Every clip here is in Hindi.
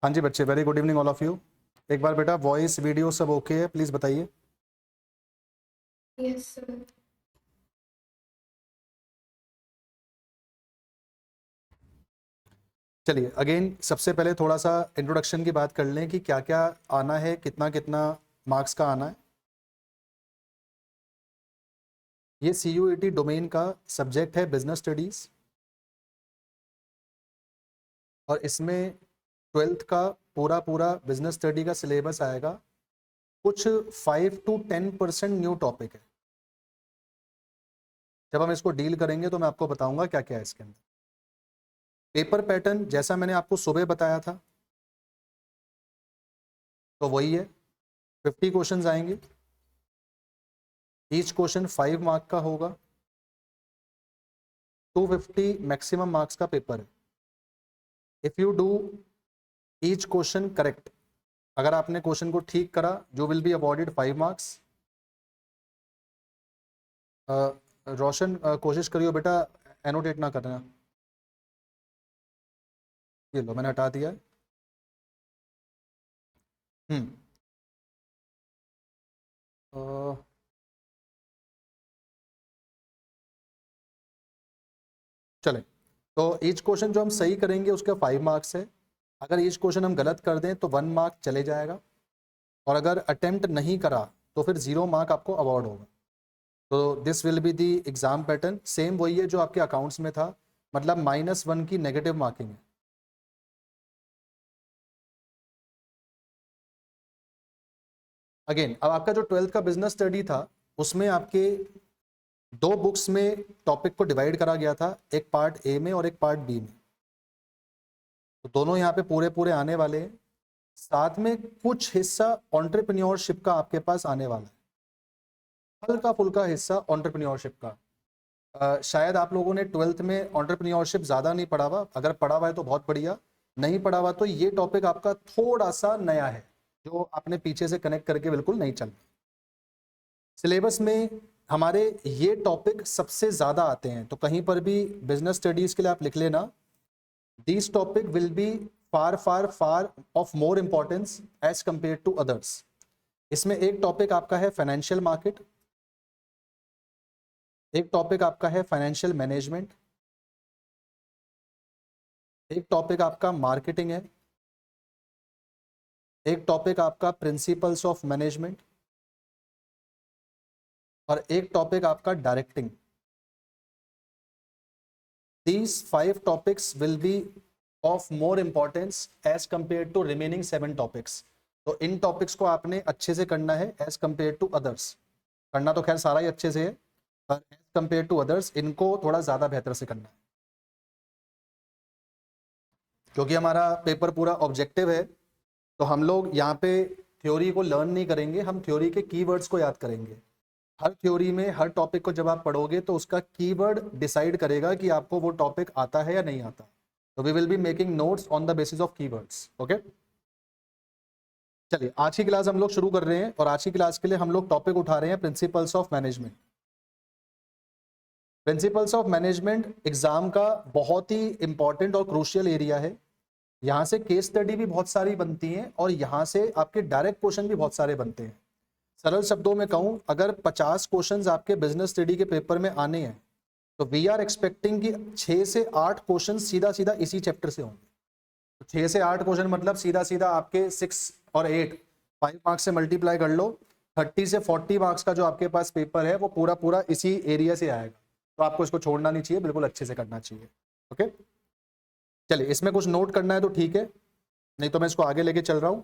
हाँ जी बच्चे, very good evening all of you. एक बार बेटा वॉइस वीडियो सब ओके है, प्लीज़ बताइए। Yes sir. चलिए अगेन सबसे पहले थोड़ा सा इंट्रोडक्शन की बात कर लें कि क्या क्या आना है, कितना कितना मार्क्स का आना है। ये CUET डोमेन का सब्जेक्ट है बिजनेस स्टडीज़, और इसमें 12th का पूरा पूरा बिजनेस स्टडी का सिलेबस आएगा। कुछ 5 to 10% न्यू टॉपिक है। जब हम इसको डील करेंगे तो मैं आपको बताऊंगा क्या क्या है इसके अंदर। पेपर पैटर्न जैसा मैंने आपको सुबह बताया था तो वही है। 50 क्वेश्चंस आएंगे, ईच क्वेश्चन 5 मार्क का होगा। 250 मैक्सिमम मार्क्स का पेपर है। If you do each question correct, अगर आपने क्वेश्चन को ठीक करा, जो विल बी अवॉर्डेड 5 मार्क्स। रोशन कोशिश करियो बेटा एनोटेट ना करना। ये लो मैंने हटा दिया। हम्म अ, चले, तो ईच क्वेश्चन जो हम सही करेंगे उसका 5 मार्क्स है। अगर ईच क्वेश्चन हम गलत कर दें तो 1 मार्क चले जाएगा, और अगर अटेम्प्ट नहीं करा तो फिर 0 मार्क आपको अवॉर्ड होगा। तो this will be the exam pattern, same वही है जो आपके अकाउंट्स में था, मतलब -1 की नेगेटिव मार्किंग है। अगेन अब आपका जो 12th का बिजनेस स्टडी था उसमें आपके 2 बुक्स में टॉपिक को डिवाइड करा गया था, एक पार्ट ए में और एक पार्ट बी में। तो दोनों यहाँ पे पूरे पूरे आने वाले हैं। साथ में कुछ हिस्सा एंटरप्रेन्योरशिप का आपके पास आने वाला है, हल्का फुल्का हिस्सा एंटरप्रेन्योरशिप का। शायद आप लोगों ने 12th में एंटरप्रेन्योरशिप ज़्यादा नहीं पढ़ा हुआ, अगर पढ़ा हुआ है तो बहुत बढ़िया, नहीं पढ़ा हुआ तो ये टॉपिक आपका थोड़ा सा नया है, जो आपने पीछे से कनेक्ट करके बिल्कुल नहीं चल। सिलेबस में हमारे ये टॉपिक सबसे ज़्यादा आते हैं, तो कहीं पर भी बिजनेस स्टडीज़ के लिए आप लिख लेना, these topic will be far far far of more importance as compare to others. इसमें एक टॉपिक आपका है फाइनेंशियल मार्केट, एक टॉपिक आपका है फाइनेंशियल मैनेजमेंट, एक टॉपिक आपका मार्केटिंग है, एक टॉपिक आपका प्रिंसिपल्स ऑफ मैनेजमेंट, और एक टॉपिक आपका directing. These 5 topics will be of more importance as compared to remaining 7 topics. तो इन टॉपिक्स को आपने अच्छे से करना है एज कंपेयर टू अदर्स। करना तो खैर सारा ही अच्छे से है, पर एज कंपेयर टू अदर्स इनको थोड़ा ज़्यादा बेहतर से करना है, क्योंकि हमारा पेपर पूरा ऑब्जेक्टिव है। तो हम लोग यहाँ पे थ्योरी को लर्न नहीं करेंगे, हम थ्योरी के कीवर्ड्स को याद करेंगे। हर थ्योरी में हर टॉपिक को जब आप पढ़ोगे तो उसका कीवर्ड डिसाइड करेगा कि आपको वो टॉपिक आता है या नहीं आता। तो we will be making notes on the basis of keywords. Okay, चलिए आज की क्लास हम लोग शुरू कर रहे हैं, और आज की क्लास के लिए हम लोग टॉपिक उठा रहे हैं principles of management. Principles of management exam का बहुत ही इंपॉर्टेंट और क्रूशियल एरिया है। यहाँ से केस स्टडी भी बहुत सारी बनती हैं, और यहाँ से आपके डायरेक्ट क्वेश्चन भी बहुत सारे बनते हैं। सरल शब्दों में कहूं, अगर 50 क्वेश्चंस आपके बिजनेस स्टडी के पेपर में आने हैं तो वी आर एक्सपेक्टिंग कि 6 से 8 क्वेश्चन सीधा सीधा इसी चैप्टर से होंगे। तो 6 से 8 क्वेश्चन मतलब सीधा सीधा आपके 6 और 8 5 मार्क्स से मल्टीप्लाई कर लो, 30 से 40 मार्क्स का जो आपके पास पेपर है वो पूरा पूरा इसी एरिया से आएगा। तो आपको इसको छोड़ना नहीं चाहिए, बिल्कुल अच्छे से करना चाहिए। ओके, चलिए इसमें कुछ नोट करना है तो ठीक है, नहीं तो मैं इसको आगे लेके चल रहा हूँ।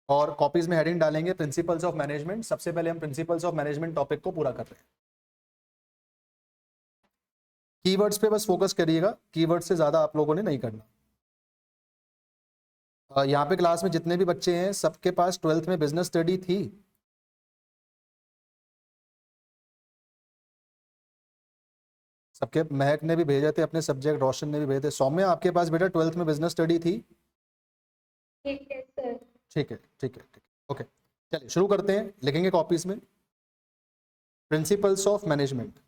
और कॉपीज में हेडिंग डालेंगे प्रिंसिपल्स ऑफ मैनेजमेंट। सबसे पहले हम प्रिंसिपल्स ऑफ मैनेजमेंट टॉपिक को पूरा कर रहे हैं। कीवर्ड्स पे बस फोकस करिएगा, कीवर्ड से ज्यादा आप लोगों ने नहीं करना। यहाँ पे क्लास में जितने भी बच्चे हैं सबके पास 12th में बिजनेस स्टडी थी। सबके, महक ने भी भेजे थे अपने सब्जेक्ट, रोशन ने भी भेजे थे। सौम्या आपके पास बेटा 12th में बिजनेस स्टडी थी? ठीक है सर। ठीक है ठीक है ठीक है, ओके। चलिए शुरू करते हैं, लिखेंगे कॉपीज में प्रिंसिपल्स ऑफ मैनेजमेंट।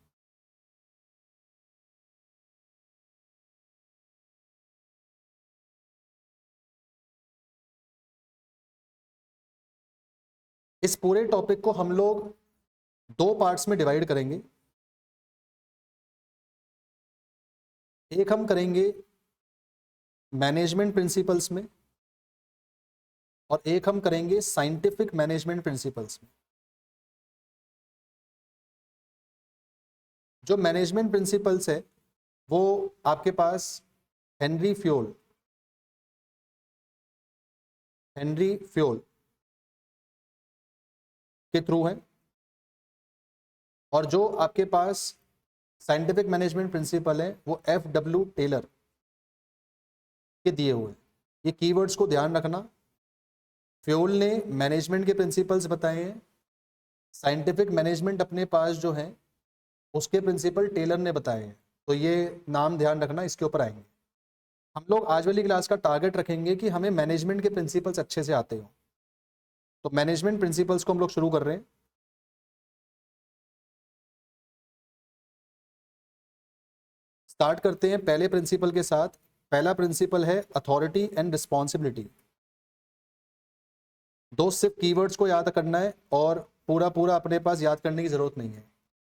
इस पूरे टॉपिक को हम लोग 2 पार्ट्स में डिवाइड करेंगे। एक हम करेंगे मैनेजमेंट प्रिंसिपल्स में और एक हम करेंगे साइंटिफिक मैनेजमेंट प्रिंसिपल्स में। जो मैनेजमेंट प्रिंसिपल्स है वो आपके पास हेनरी फ्योल के थ्रू है, और जो आपके पास साइंटिफिक मैनेजमेंट प्रिंसिपल है वो FW टेलर के दिए हुए। ये कीवर्ड्स को ध्यान रखना। फ्योल ने मैनेजमेंट के प्रिंसिपल्स बताए हैं, साइंटिफिक मैनेजमेंट अपने पास जो है उसके प्रिंसिपल टेलर ने बताए हैं। तो ये नाम ध्यान रखना, इसके ऊपर आएंगे हम लोग। आज वाली क्लास का टारगेट रखेंगे कि हमें मैनेजमेंट के प्रिंसिपल्स अच्छे से आते हो। तो मैनेजमेंट प्रिंसिपल्स को हम लोग शुरू कर रहे हैं। स्टार्ट करते हैं पहले प्रिंसिपल के साथ। पहला प्रिंसिपल है अथॉरिटी एंड रिस्पॉन्सिबिलिटी। दो सिर्फ कीवर्ड्स को याद करना है और पूरा अपने पास याद करने की जरूरत नहीं है।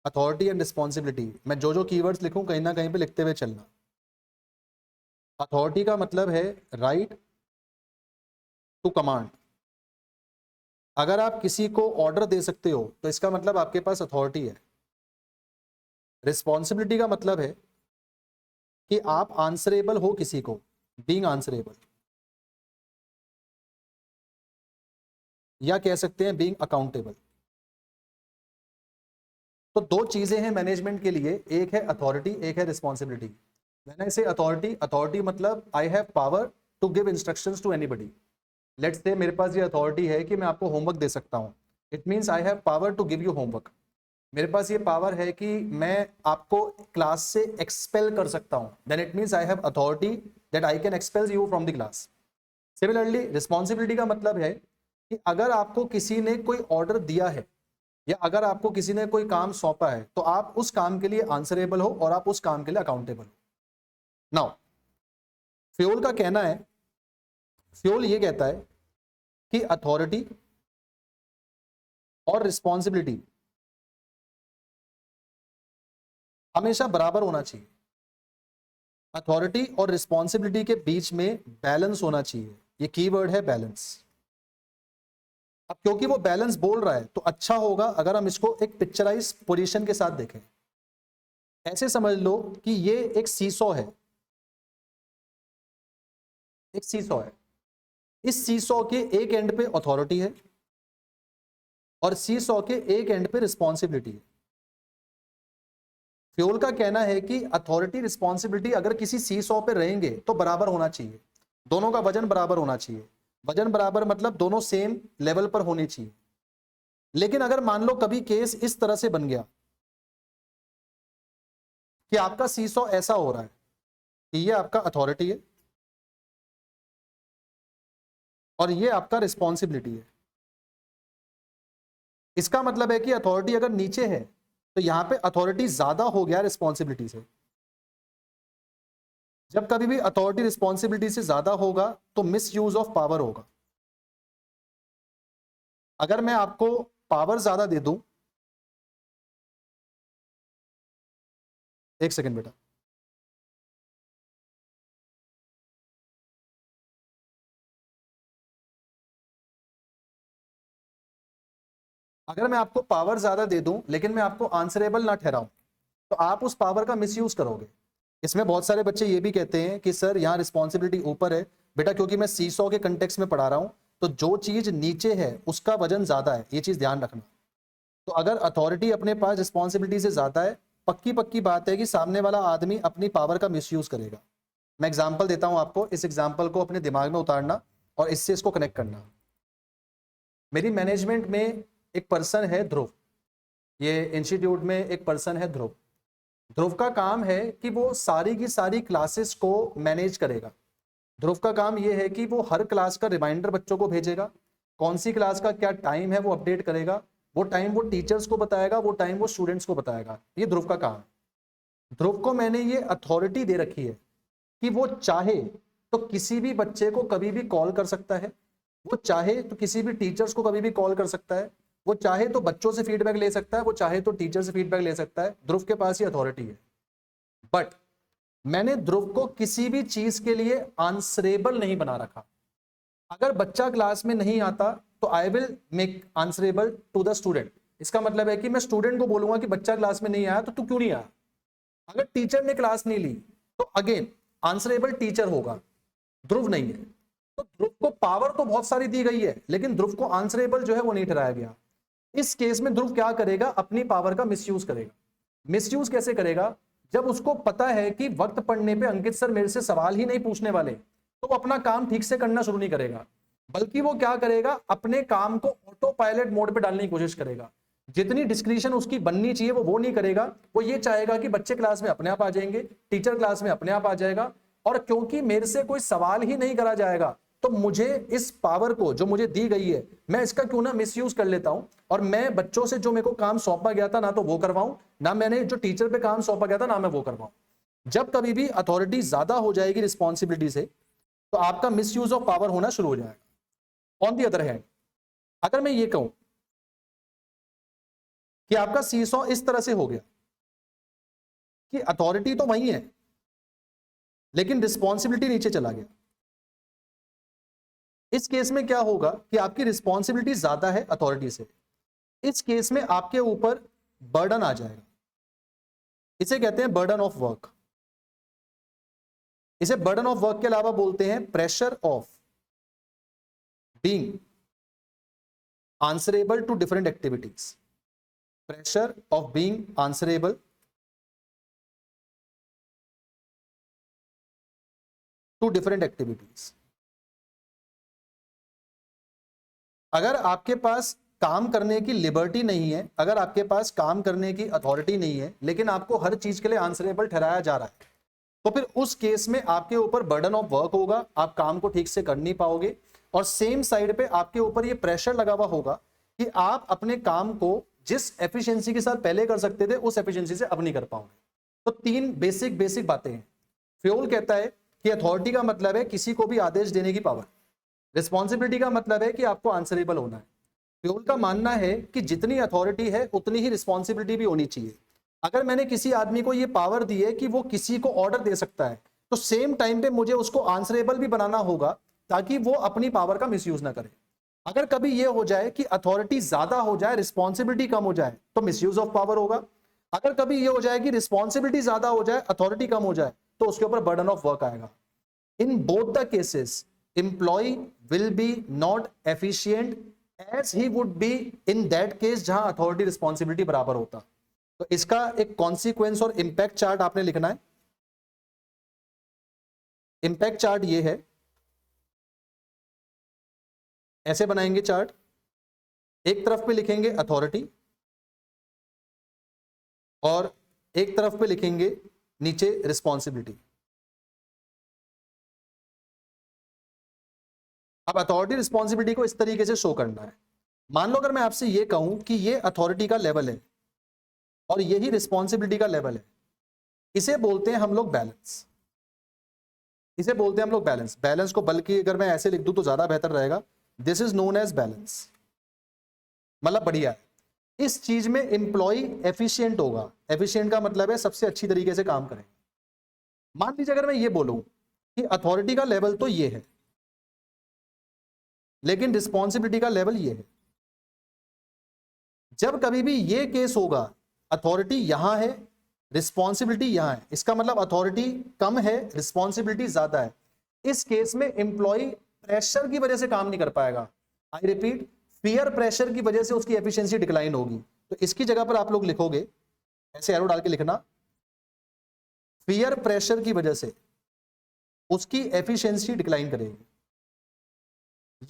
अथॉरिटी एंड रिस्पॉन्सिबिलिटी, मैं जो कीवर्ड्स लिखूं कहीं ना कहीं पे लिखते हुए चलना। अथॉरिटी का मतलब है राइट टू कमांड। अगर आप किसी को ऑर्डर दे सकते हो तो इसका मतलब आपके पास अथॉरिटी है। रिस्पॉन्सिबिलिटी का मतलब है कि आप आंसरेबल हो किसी को, बीइंग आंसरेबल, या कह सकते हैं बीइंग अकाउंटेबल। तो 2 चीजें हैं मैनेजमेंट के लिए, एक है अथॉरिटी, एक है responsibility. When I say authority मतलब I have power to give instructions to anybody. Let's say मेरे पास ये अथॉरिटी है कि मैं आपको होमवर्क दे सकता हूं। It means I have power to give you homework. मेरे पास ये पावर है कि मैं आपको क्लास से एक्सपेल कर सकता हूं। Then it means I have authority that I can expel you from the class. Similarly responsibility का मतलब है कि अगर आपको किसी ने कोई ऑर्डर दिया है या अगर आपको किसी ने कोई काम सौंपा है तो आप उस काम के लिए आंसरेबल हो और आप उस काम के लिए अकाउंटेबल हो। नाउ फ्योल का कहना है, फ्योल ये कहता है कि अथॉरिटी और रिस्पॉन्सिबिलिटी हमेशा बराबर होना चाहिए। अथॉरिटी और रिस्पॉन्सिबिलिटी के बीच में बैलेंस होना चाहिए। ये कीवर्ड है बैलेंस। अब क्योंकि वो बैलेंस बोल रहा है तो अच्छा होगा अगर हम इसको एक पिक्चराइज पोजीशन के साथ देखें। ऐसे समझ लो कि ये एक सीसॉ है, एक सीसॉ है। इस सीसॉ के एक एंड पे अथॉरिटी है और सीसॉ के एक एंड पे रिस्पॉन्सिबिलिटी है। फ्योल का कहना है कि अथॉरिटी रिस्पॉन्सिबिलिटी अगर किसी सीसॉ पे रहेंगे तो बराबर होना चाहिए, दोनों का वजन बराबर होना चाहिए। वजन बराबर मतलब दोनों सेम लेवल पर होने चाहिए। लेकिन अगर मान लो कभी केस इस तरह से बन गया कि आपका सीसॉ ऐसा हो रहा है कि ये आपका अथॉरिटी है और ये आपका रिस्पॉन्सिबिलिटी है। इसका मतलब है कि अथॉरिटी अगर नीचे है तो यहां पे अथॉरिटी ज्यादा हो गया रिस्पॉन्सिबिलिटी से। जब कभी भी अथॉरिटी रिस्पॉन्सिबिलिटी से ज्यादा होगा तो मिस यूज ऑफ पावर होगा। अगर मैं आपको पावर ज्यादा दे दूं, एक सेकंड बेटा, अगर मैं आपको पावर ज्यादा दे दूं लेकिन मैं आपको आंसरेबल ना ठहराऊं तो आप उस पावर का मिसयूज करोगे। इसमें बहुत सारे बच्चे ये भी कहते हैं कि सर यहाँ रिस्पॉन्सिबिलिटी ऊपर है। बेटा क्योंकि मैं सीसॉ के कंटेक्स्ट में पढ़ा रहा हूं तो जो चीज नीचे है उसका वजन ज्यादा है, ये चीज ध्यान रखना। तो अगर अथॉरिटी अपने पास रिस्पॉन्सिबिलिटी से ज्यादा है, पक्की बात है कि सामने वाला आदमी अपनी पावर का मिसयूज करेगा। मैं एग्जाम्पल देता हूं आपको, इस एग्जाम्पल को अपने दिमाग में उतारना और इससे इसको कनेक्ट करना। मेरी मैनेजमेंट में एक पर्सन है ध्रुव, ये इंस्टीट्यूट में एक पर्सन है ध्रुव। ध्रुव का काम है कि वो सारी की सारी क्लासेस को मैनेज करेगा। ध्रुव का काम ये है कि वो हर क्लास का रिमाइंडर बच्चों को भेजेगा, कौन सी क्लास का क्या टाइम है वो अपडेट करेगा, वो टाइम वो टीचर्स को बताएगा, वो टाइम वो स्टूडेंट्स को बताएगा। ये ध्रुव का काम है। ध्रुव को मैंने ये अथॉरिटी दे रखी है कि वो चाहे तो किसी भी बच्चे को कभी भी कॉल कर सकता है, वो चाहे तो किसी भी टीचर्स को कभी भी कॉल कर सकता है, वो चाहे तो बच्चों से फीडबैक ले सकता है, वो चाहे तो टीचर से फीडबैक ले सकता है। ध्रुव के पास ही अथॉरिटी है। बट मैंने ध्रुव को किसी भी चीज के लिए आंसरेबल नहीं बना रखा। अगर बच्चा क्लास में नहीं आता तो I will make answerable to the student. इसका मतलब है कि मैं स्टूडेंट को बोलूंगा कि बच्चा क्लास में नहीं आया तो तू क्यों नहीं आया। अगर टीचर ने क्लास नहीं ली तो अगेन आंसरेबल टीचर होगा, ध्रुव नहीं है। तो ध्रुव को पावर तो बहुत सारी दी गई है, लेकिन ध्रुव को आंसरेबल जो है वो नहीं ठहराया गया। इस केस में ध्रुव क्या करेगा, अपनी पावर का मिसयूज करेगा। मिसयूज कैसे करेगा, जब उसको पता है कि वक्त पड़ने पे अंकित सर मेरे से सवाल ही नहीं पूछने वाले, तो वो अपना काम ठीक से करना शुरू नहीं करेगा, बल्कि वो क्या करेगा, अपने काम को ऑटो पायलट मोड पे डालने की कोशिश करेगा। जितनी डिस्क्रिशन उसकी बननी चाहिए वो नहीं करेगा। वो ये चाहेगा कि बच्चे क्लास में अपने आप आ जाएंगे, टीचर क्लास में अपने आप आ जाएगा, और क्योंकि मेरे से कोई सवाल ही नहीं करा जाएगा तो मुझे इस पावर को जो मुझे दी गई है मैं इसका क्यों ना मिसयूज कर लेता हूं, और मैं बच्चों से जो मेरे को काम सौंपा गया था ना तो वो करवाऊं, ना मैंने जो टीचर पे काम सौंपा गया था ना मैं वो करवाऊं। जब कभी भी अथॉरिटी ज्यादा हो जाएगी रिस्पॉन्सिबिलिटी से तो आपका मिसयूज ऑफ पावर होना शुरू हो जाएगा। ऑन दी अदर हैंड, अगर मैं ये कहूं कि आपका सीसॉ इस तरह से हो गया कि अथॉरिटी तो वही है लेकिन रिस्पॉन्सिबिलिटी नीचे चला गया, इस केस में क्या होगा कि आपकी रिस्पॉन्सिबिलिटी ज्यादा है अथॉरिटी से। इस केस में आपके ऊपर बर्डन आ जाएगा, इसे कहते हैं बर्डन ऑफ वर्क। इसे बर्डन ऑफ वर्क के अलावा बोलते हैं pressure of being answerable to different activities. Pressure of being answerable to different activities. अगर आपके पास काम करने की लिबर्टी नहीं है, अगर आपके पास काम करने की अथॉरिटी नहीं है, लेकिन आपको हर चीज के लिए आंसरेबल ठहराया जा रहा है, तो फिर उस केस में आपके ऊपर बर्डन ऑफ वर्क होगा, आप काम को ठीक से कर नहीं पाओगे, और सेम साइड पे आपके ऊपर ये प्रेशर लगा हुआ होगा कि आप अपने काम को जिस एफिशिएंसी के साथ पहले कर सकते थे उस एफिशिएंसी से अब नहीं कर पाओगे। तो तीन बेसिक बातें हैं। फ्योल कहता है कि अथॉरिटी का मतलब है किसी को भी आदेश देने की पावर, रिस्पॉन्सिबिलिटी का मतलब है कि आपको आंसरेबल होना है। फ्योल का मानना है कि जितनी अथॉरिटी है उतनी ही रिस्पॉन्सिबिलिटी भी होनी चाहिए। अगर मैंने किसी आदमी को ये पावर दी है कि वो किसी को ऑर्डर दे सकता है, तो सेम टाइम पे मुझे उसको आंसरेबल भी बनाना होगा ताकि वो अपनी पावर का मिसयूज ना करे। अगर कभी ये हो जाए कि अथॉरिटी ज्यादा हो जाए, रिस्पॉन्सिबिलिटी कम हो जाए, तो मिसयूज ऑफ पावर होगा। अगर कभी ये हो जाए कि रिस्पॉन्सिबिलिटी ज्यादा हो जाए, अथॉरिटी कम हो जाए, तो उसके ऊपर बर्डन ऑफ वर्क आएगा। In both the cases employ will be not efficient as he would be in that case जहां अथॉरिटी रिस्पॉन्सिबिलिटी बराबर होता। तो इसका एक कॉन्सिक्वेंस और इंपैक्ट चार्ट आपने लिखना है। इंपैक्ट चार्ट ये है, ऐसे बनाएंगे चार्ट। एक तरफ पे लिखेंगे अथॉरिटी और एक तरफ पे लिखेंगे नीचे रिस्पॉन्सिबिलिटी। अब अथॉरिटी रिस्पॉन्सिबिलिटी को इस तरीके से शो करना है। मान लो अगर मैं आपसे ये कहूं कि ये अथॉरिटी का लेवल है और यही रिस्पॉन्सिबिलिटी का लेवल है, इसे बोलते हैं हम लोग बैलेंस। इसे बोलते हैं हम लोग बैलेंस। बैलेंस को बल्कि अगर मैं ऐसे लिख दूं तो ज्यादा बेहतर रहेगा, this is known as balance, मतलब बढ़िया है। इस चीज में एम्प्लॉय एफिशिएंट होगा। एफिशिएंट का मतलब है सबसे अच्छी तरीके से काम करें। मान लीजिए अगर मैं ये बोलूं कि अथॉरिटी का लेवल तो ये है लेकिन रिस्पॉन्सिबिलिटी का लेवल ये है, जब कभी भी ये केस होगा अथॉरिटी यहां है, रिस्पॉन्सिबिलिटी यहां है, इसका मतलब अथॉरिटी कम है, रिस्पॉन्सिबिलिटी ज्यादा है, इस केस में एम्प्लॉय प्रेशर की वजह से काम नहीं कर पाएगा। आई रिपीट, पीयर प्रेशर की वजह से उसकी एफिशिएंसी डिक्लाइन होगी। तो इसकी जगह पर आप लोग लिखोगे, ऐसे एरो डाल के लिखना, पीयर प्रेशर की वजह से उसकी एफिशिएंसी डिक्लाइन करेगी।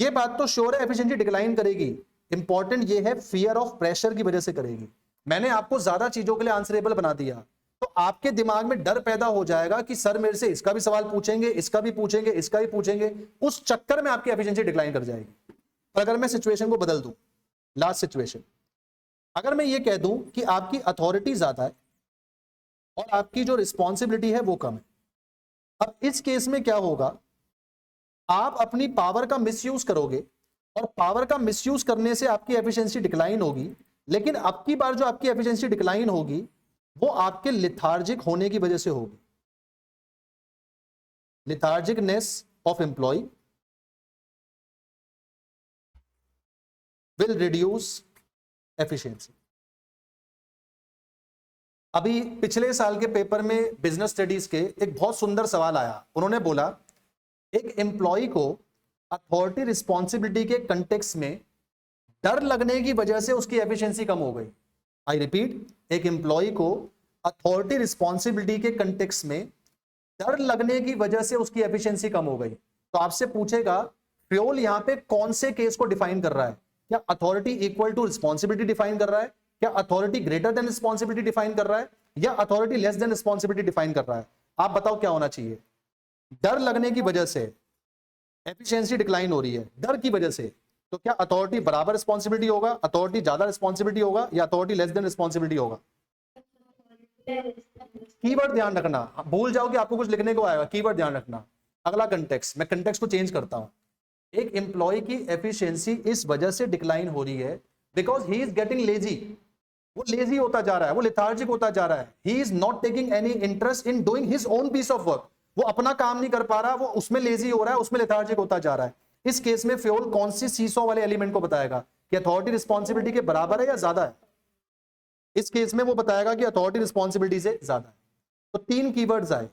ये बात तो श्योर है एफिशिएंसी डिक्लाइन करेगी। इंपॉर्टेंट ये है फियर ऑफ प्रेशर की वजह से करेगी। मैंने आपको ज्यादा चीजों के लिए आंसरेबल बना दिया तो आपके दिमाग में डर पैदा हो जाएगा कि सर मेरे से इसका भी सवाल पूछेंगे, इसका भी पूछेंगे, इसका भी पूछेंगे, उस चक्कर में आपकी एफिशिएंसी डिक्लाइन कर जाएगी। पर अगर मैं सिचुएशन को बदल दूं, लास्ट सिचुएशन, अगर मैं ये कह दूं कि आपकी अथॉरिटी ज्यादा है और आपकी जो रिस्पॉन्सिबिलिटी है वो कम है, अब इस केस में क्या होगा, आप अपनी पावर का मिसयूज करोगे और पावर का मिसयूज करने से आपकी एफिशिएंसी डिक्लाइन होगी, लेकिन अब की बार जो आपकी एफिशिएंसी डिक्लाइन होगी वो आपके लिथार्जिक होने की वजह से होगी, lethargicness of employ will reduce efficiency. अभी पिछले साल के पेपर में बिजनेस स्टडीज के एक बहुत सुंदर सवाल आया, उन्होंने बोला एक एम्प्लॉय को अथॉरिटी रिस्पॉन्सिबिलिटी के कंटेक्स्ट में डर लगने की वजह से उसकी एफिशिएंसी कम हो गई। आई रिपीट, एक एम्प्लॉय को अथॉरिटी रिस्पॉन्सिबिलिटी के कंटेक्स्ट में डर लगने की वजह से उसकी एफिशिएंसी कम हो गई। तो आपसे पूछेगा फ्योल यहां पे कौन से केस को डिफाइन कर रहा है? क्या authority equal to responsibility define कर रहा है, क्या authority greater than responsibility define कर रहा है, या authority less than responsibility define कर रहा है? आप बताओ क्या होना चाहिए? डर लगने की वजह से एफिशिएंसी डिक्लाइन हो रही है, डर की वजह से, तो क्या अथॉरिटी बराबर रिस्पॉन्सिबिलिटी होगा, अथॉरिटी ज्यादा रिस्पॉन्सिबिलिटी होगा, या अथॉरिटी लेस देन रिस्पॉन्सिबिलिटी होगा? कीवर्ड ध्यान रखना, भूल जाओ कि आपको कुछ लिखने को आएगा, कीवर्ड ध्यान रखना। अगला कंटेक्स्ट, मैं कंटेक्स्ट को चेंज करता हूं। एक एम्प्लॉय की एफिशिएंसी इस वजह से डिक्लाइन हो रही है because he is getting lazy, वो लेजी होता जा रहा है, वो लेथार्जिक होता जा रहा है, he is not taking any interest in doing his own piece of work, वो अपना काम नहीं कर पा रहा, वो उसमें लेजी हो रहा है, उसमें लेथार्जिक होता जा रहा है। इस केस में फ्योल कौन सी सीसॉ वाले एलिमेंट को बताएगा कि अथॉरिटी रिस्पॉन्सिबिलिटी के बराबर है या ज्यादा है? इस केस में वो बताएगा कि अथॉरिटी रिस्पॉन्सिबिलिटी से ज्यादा है। तो तीन कीवर्ड्स आए,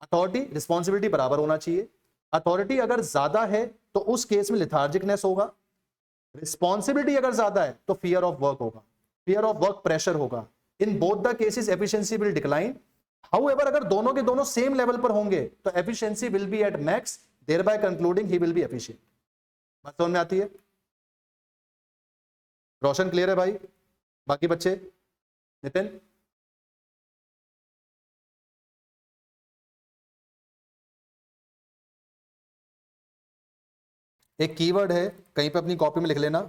अथॉरिटी रिस्पॉन्सिबिलिटी बराबर होना चाहिए, अथॉरिटी अगर ज्यादा है तो उस केस में लिथार्जिकनेस होगा, रिस्पॉन्सिबिलिटी अगर ज्यादा है तो फियर ऑफ वर्क होगा, फियर ऑफ वर्क प्रेशर होगा। इन both the cases efficiency will decline. However अगर दोनों के दोनों सेम लेवल पर होंगे तो efficiency will be at max, thereby concluding he will be efficient. बात समझ में आती है? रोशन क्लियर है भाई? बाकी बच्चे? नितिन? एक कीवर्ड है, कहीं पे अपनी कॉपी में लिख लेना,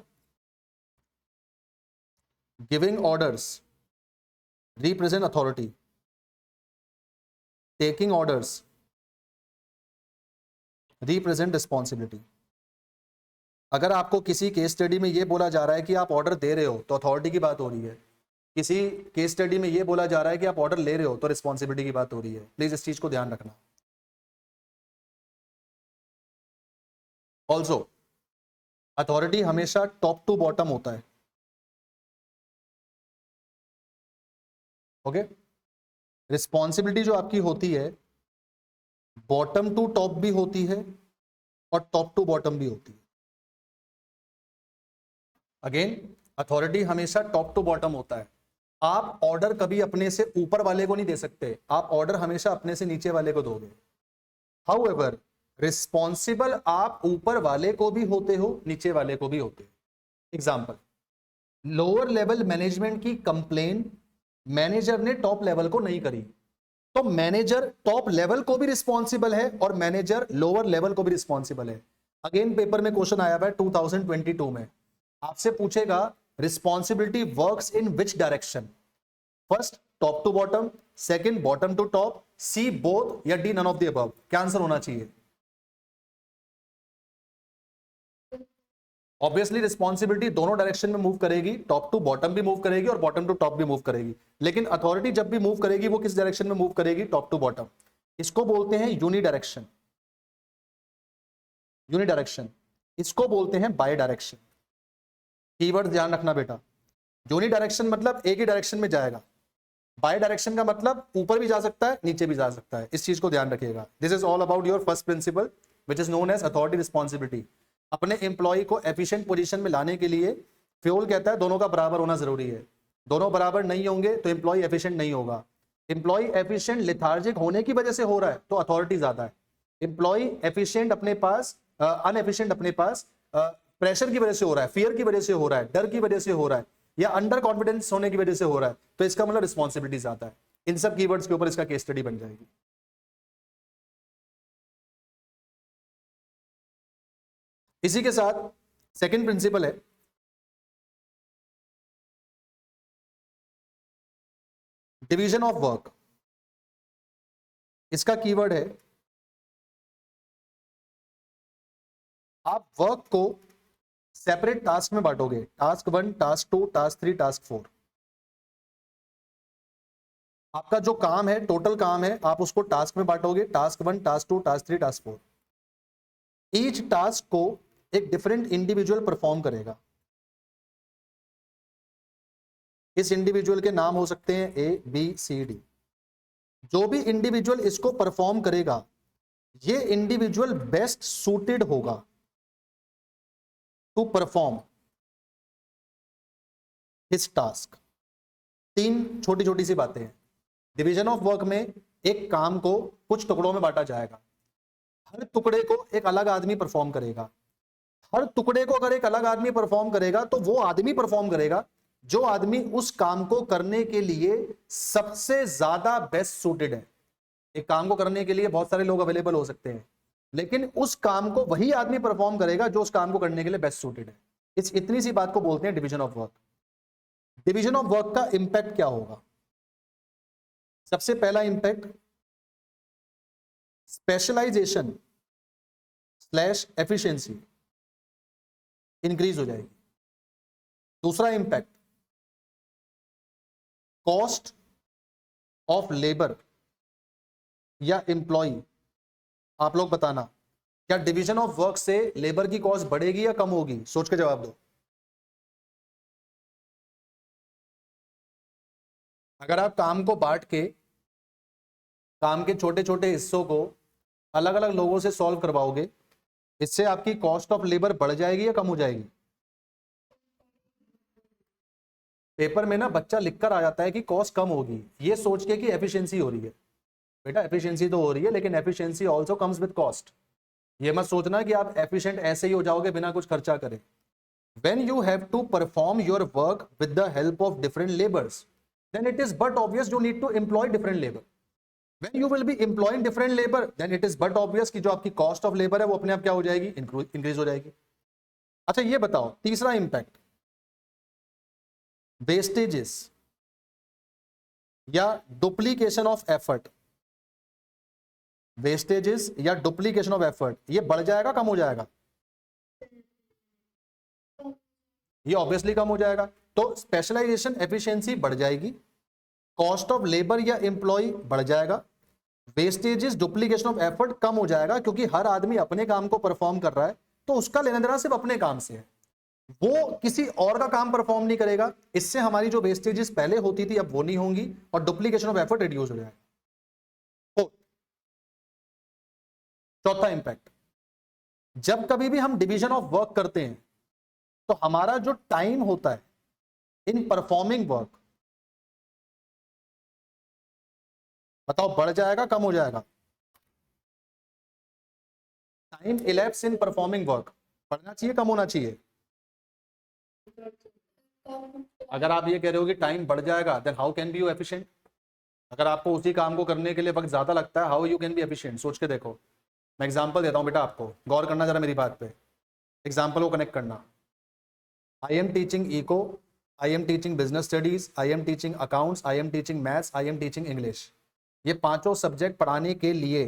giving orders represent authority, taking orders represent responsibility. अगर आपको किसी केस स्टडी में यह बोला जा रहा है कि आप ऑर्डर दे रहे हो तो अथॉरिटी की बात हो रही है, किसी केस स्टडी में यह बोला जा रहा है कि आप ऑर्डर ले रहे हो तो रिस्पॉन्सिबिलिटी की बात हो रही है। प्लीज इस चीज को ध्यान रखना। ऑल्सो अथॉरिटी हमेशा टॉप टू बॉटम होता है, ओके? रिस्पॉन्सिबिलिटी जो आपकी होती है बॉटम टू टॉप भी होती है और टॉप टू बॉटम भी होती है। अगेन, अथॉरिटी हमेशा टॉप टू बॉटम होता है। आप ऑर्डर कभी अपने से ऊपर वाले को नहीं दे सकते, आप ऑर्डर हमेशा अपने से नीचे वाले को दोगे। हाउएवर रिस्पॉन्सिबल आप ऊपर वाले को भी होते हो, नीचे वाले को भी होते हो। एग्जाम्पल, लोअर लेवल मैनेजमेंट की कंप्लेन मैनेजर ने टॉप लेवल को नहीं करी, तो मैनेजर टॉप लेवल को भी रिस्पॉन्सिबल है और मैनेजर लोअर लेवल को भी रिस्पॉन्सिबल है। अगेन पेपर में क्वेश्चन आया है 2022 में, आपसे पूछेगा responsibility works in which direction? First top to bottom, second bottom to top, C both, या D none of the above? क्या आंसर होना चाहिए? ऑब्वियसली रिस्पॉन्सिबिलिटी दोनों डायरेक्शन में मूव करेगी, टॉप टू बॉटम भी मूव करेगी और बॉटम टू टॉप भी मूव करेगी, लेकिन अथॉरिटी जब भी मूव करेगी वो किस डायरेक्शन में मूव करेगी? Top to bottom. इसको बोलते हैं यूनि डायरेक्शन, यूनि डायरेक्शन। इसको बोलते हैं बाय डायरेक्शन। कीवर्ड ध्यान रखना बेटा, यूनि डायरेक्शन मतलब एक ही डायरेक्शन में जाएगा, बाय डायरेक्शन का मतलब ऊपर भी जा सकता है नीचे भी जा सकता है। इस चीज को ध्यान रखिएगा। This is all about your first principle which is known as authority responsibility. अपने एम्प्लॉय को एफिशिएंट पोजीशन में लाने के लिए फ्योल कहता है दोनों का बराबर होना जरूरी है। दोनों बराबर नहीं होंगे तो एम्प्लॉय एफिशिएंट नहीं होगा। एम्प्लॉय एफिशिएंट लेथार्जिक होने की वजह से हो रहा है तो अथॉरिटी ज्यादा है। एम्प्लॉय एफिशिएंट अपने पास, अनएफिशिएंट अपने पास प्रेशर की वजह से हो रहा है, फियर की वजह से हो रहा है, डर की वजह से हो रहा है, या अंडर कॉन्फिडेंस होने की वजह से हो रहा है, तो इसका मतलब रिस्पॉन्सिबिलिटी ज्यादा है। इन सब कीवर्ड्स के ऊपर इसका केस स्टडी बन जाएगी। इसी के साथ सेकंड प्रिंसिपल है डिवीजन ऑफ वर्क। इसका कीवर्ड है आप वर्क को सेपरेट टास्क में बांटोगे, टास्क 1, टास्क 2, टास्क 3, टास्क 4। आपका जो काम है, टोटल काम है, आप उसको टास्क में बांटोगे, task 1, task 2, task 3, task 4। Each task को एक डिफरेंट इंडिविजुअल परफॉर्म करेगा। इस इंडिविजुअल के नाम हो सकते हैं ए, बी, सी, डी। जो भी इंडिविजुअल इसको परफॉर्म करेगा, ये इंडिविजुअल बेस्ट सूटेड होगा टू परफॉर्म हिज टास्क। 3 छोटी छोटी सी बातें हैं। डिवीजन ऑफ वर्क में एक काम को कुछ टुकड़ों में बांटा जाएगा, हर टुकड़े को एक अलग आदमी परफॉर्म करेगा। हर टुकड़े को अगर एक अलग आदमी परफॉर्म करेगा तो वो आदमी परफॉर्म करेगा जो आदमी उस काम को करने के लिए सबसे ज्यादा बेस्ट सूटेड है। एक काम को करने के लिए बहुत सारे लोग अवेलेबल हो सकते हैं, लेकिन उस काम को वही आदमी परफॉर्म करेगा जो उस काम को करने के लिए बेस्ट सूटेड है। इतनी सी बात को बोलते हैं division of work. Division of work का इंपैक्ट क्या होगा? सबसे पहला impact, specialisation slash efficiency increase हो जाएगी। दूसरा इंपैक्ट, कॉस्ट ऑफ लेबर या एम्प्लॉय। आप लोग बताना, क्या डिवीजन ऑफ वर्क से लेबर की कॉस्ट बढ़ेगी या कम होगी? सोच के जवाब दो। अगर आप काम को बांट के, काम के छोटे छोटे हिस्सों को अलग अलग लोगों से सॉल्व करवाओगे, इससे आपकी कॉस्ट ऑफ लेबर बढ़ जाएगी या कम हो जाएगी? पेपर में ना बच्चा लिखकर आ जाता है कि कॉस्ट कम होगी, ये सोच के कि एफिशिएंसी हो रही है। बेटा एफिशिएंसी तो हो रही है, लेकिन efficiency also comes with cost. ये मत सोचना कि आप एफिशिएंट ऐसे ही हो जाओगे बिना कुछ खर्चा करे। When you have to perform your work with the help of different labours, then it is but obvious you need to employ different labor. When you will be employing different labor, then it is but obvious कि जो आपकी cost of labor है वो अपने आप क्या हो जाएगी? इंक्रीज हो जाएगी। अच्छा ये बताओ, तीसरा इंपैक्ट, वेस्टेजेस या डुप्लीकेशन ऑफ एफर्ट। वेस्टेजेस या डुप्लीकेशन ऑफ एफर्ट, ये बढ़ जाएगा कम हो जाएगा? ये ऑब्वियसली कम हो जाएगा। तो स्पेशलाइजेशन एफिशिएंसी बढ़ जाएगी, कॉस्ट ऑफ लेबर या एम्प्लॉय बढ़ जाएगा, वेस्टेजेस डुप्लीकेशन ऑफ एफर्ट कम हो जाएगा, क्योंकि हर आदमी अपने काम को परफॉर्म कर रहा है तो उसका लेना देना सिर्फ अपने काम से है, वो किसी और का काम परफॉर्म नहीं करेगा। इससे हमारी जो वेस्टेजेस पहले होती थी अब वो नहीं होंगी और डुप्लीकेशन ऑफ एफर्ट रिड्यूस हो जाएगा। चौथा इंपैक्ट, जब कभी भी हम डिवीजन ऑफ वर्क करते हैं तो हमारा जो टाइम होता है इन परफॉर्मिंग वर्क, बताओ बढ़ जाएगा कम हो जाएगा? Time ellipse in performing work बढ़ना चाहिए कम होना चाहिए? अगर आप ये कह रहे हो कि टाइम बढ़ जाएगा, then how can be you efficient? अगर आपको उसी काम को करने के लिए वक्त ज्यादा लगता है, how you can be efficient? सोच के देखो। मैं एग्जांपल देता हूं बेटा, आपको गौर करना जरा मेरी बात पे, एग्जांपल को कनेक्ट करना। I am teaching eco, I am teaching business studies, I am teaching accounts, I am teaching maths, I am teaching English. ये पांचों सब्जेक्ट पढ़ाने के लिए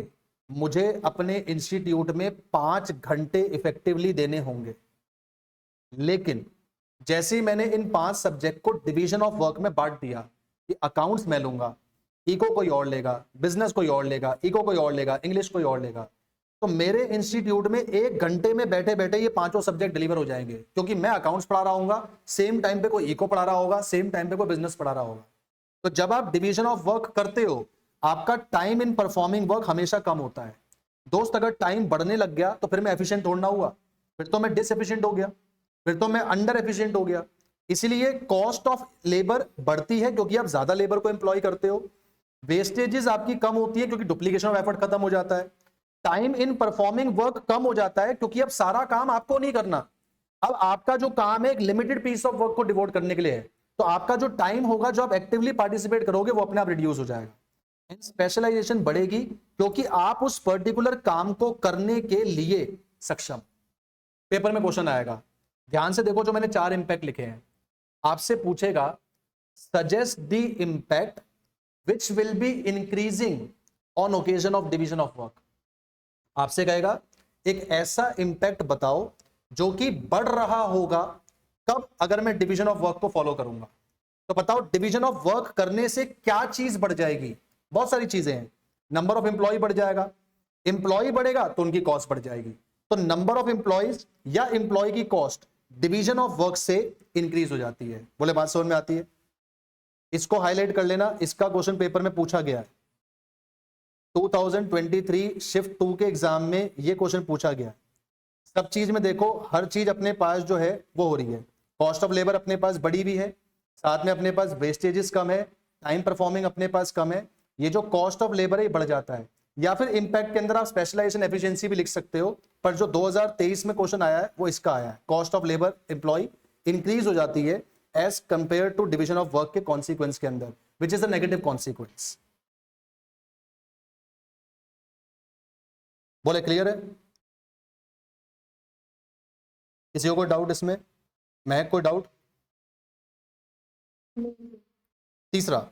मुझे अपने इंस्टीट्यूट में 5 घंटे इफेक्टिवली देने होंगे। लेकिन जैसे ही मैंने इन 5 सब्जेक्ट को डिवीजन ऑफ वर्क में बांट दिया कि अकाउंट्स मैं लूंगा, इको कोई और लेगा, बिजनेस कोई और लेगा, इको कोई और लेगा, इंग्लिश कोई और लेगा, तो मेरे इंस्टीट्यूट में 1 घंटे में बैठे बैठे ये 5 सब्जेक्ट डिलीवर हो जाएंगे, क्योंकि मैं अकाउंट्स पढ़ा रहा हूँ, सेम टाइम पे कोई इको पढ़ा रहा होगा, सेम टाइम पे कोई बिजनेस पढ़ा रहा होगा। तो जब आप डिवीजन ऑफ वर्क करते हो, आपका टाइम इन परफॉर्मिंग वर्क हमेशा कम होता है। दोस्त अगर टाइम बढ़ने लग गया तो फिर मैं एफिशिएंट थोड़ा हुआ, फिर तो मैं डिसएफिशिएंट हो गया, फिर तो मैं अंडर एफिशिएंट हो गया। इसलिए कॉस्ट ऑफ लेबर बढ़ती है क्योंकि आप ज्यादा लेबर को एम्प्लॉय करते हो, वेस्टेजेस आपकी कम होती है क्योंकि डुप्लीकेशन ऑफ एफर्ट खत्म हो जाता है, टाइम इन परफॉर्मिंग वर्क कम हो जाता है क्योंकि अब सारा काम आपको नहीं करना, अब आपका जो काम है एक लिमिटेड पीस ऑफ वर्क को डिवोट करने के लिए है, तो आपका जो टाइम होगा जो आप एक्टिवली पार्टिसिपेट करोगे वो अपने आप रिड्यूस हो जाएगा। स्पेशलाइजेशन बढ़ेगी क्योंकि आप उस पर्टिकुलर काम को करने के लिए सक्षम। पेपर में क्वेश्चन आएगा, ध्यान से देखो, जो मैंने 4 इंपैक्ट लिखे हैं, आपसे पूछेगा suggest the impact which will be increasing on occasion of division of work. आपसे कहेगा एक ऐसा इंपैक्ट बताओ जो कि बढ़ रहा होगा कब, अगर मैं डिवीजन ऑफ वर्क को फॉलो करूंगा। तो बताओ डिवीजन ऑफ वर्क करने से क्या चीज बढ़ जाएगी? बहुत सारी चीजें हैं। नंबर ऑफ एम्प्लॉय बढ़ जाएगा, एम्प्लॉय बढ़ेगा तो उनकी कॉस्ट बढ़ जाएगी। तो नंबर ऑफ एम्प्लॉयज या एम्प्लॉय की कॉस्ट डिवीजन ऑफ वर्क से इंक्रीज हो जाती है। बोले बात समझ में आती है? इसको हाईलाइट कर लेना, इसका क्वेश्चन पेपर में पूछा गया है 2023 शिफ्ट 2 के एग्जाम में ये क्वेश्चन पूछा गया। सब चीज में देखो, हर चीज अपने पास जो है वो हो रही है। कॉस्ट ऑफ लेबर अपने पास बढ़ी भी है, साथ में अपने पास वेस्टेजेस कम है, टाइम परफॉर्मिंग अपने पास कम है। ये जो कॉस्ट ऑफ लेबर है बढ़ जाता है, या फिर इंपैक्ट के अंदर आप स्पेशलाइजेशन एफिशिएंसी भी लिख सकते हो। पर जो 2023 में क्वेश्चन आया है वो इसका आया है, cost of labour employ increase हो जाती है as compare to division of work के कॉन्सिक्वेंस के अंदर, which is the negative consequence. बोले क्लियर है? किसी को कोई डाउट इसमें? महक कोई डाउट? तीसरा,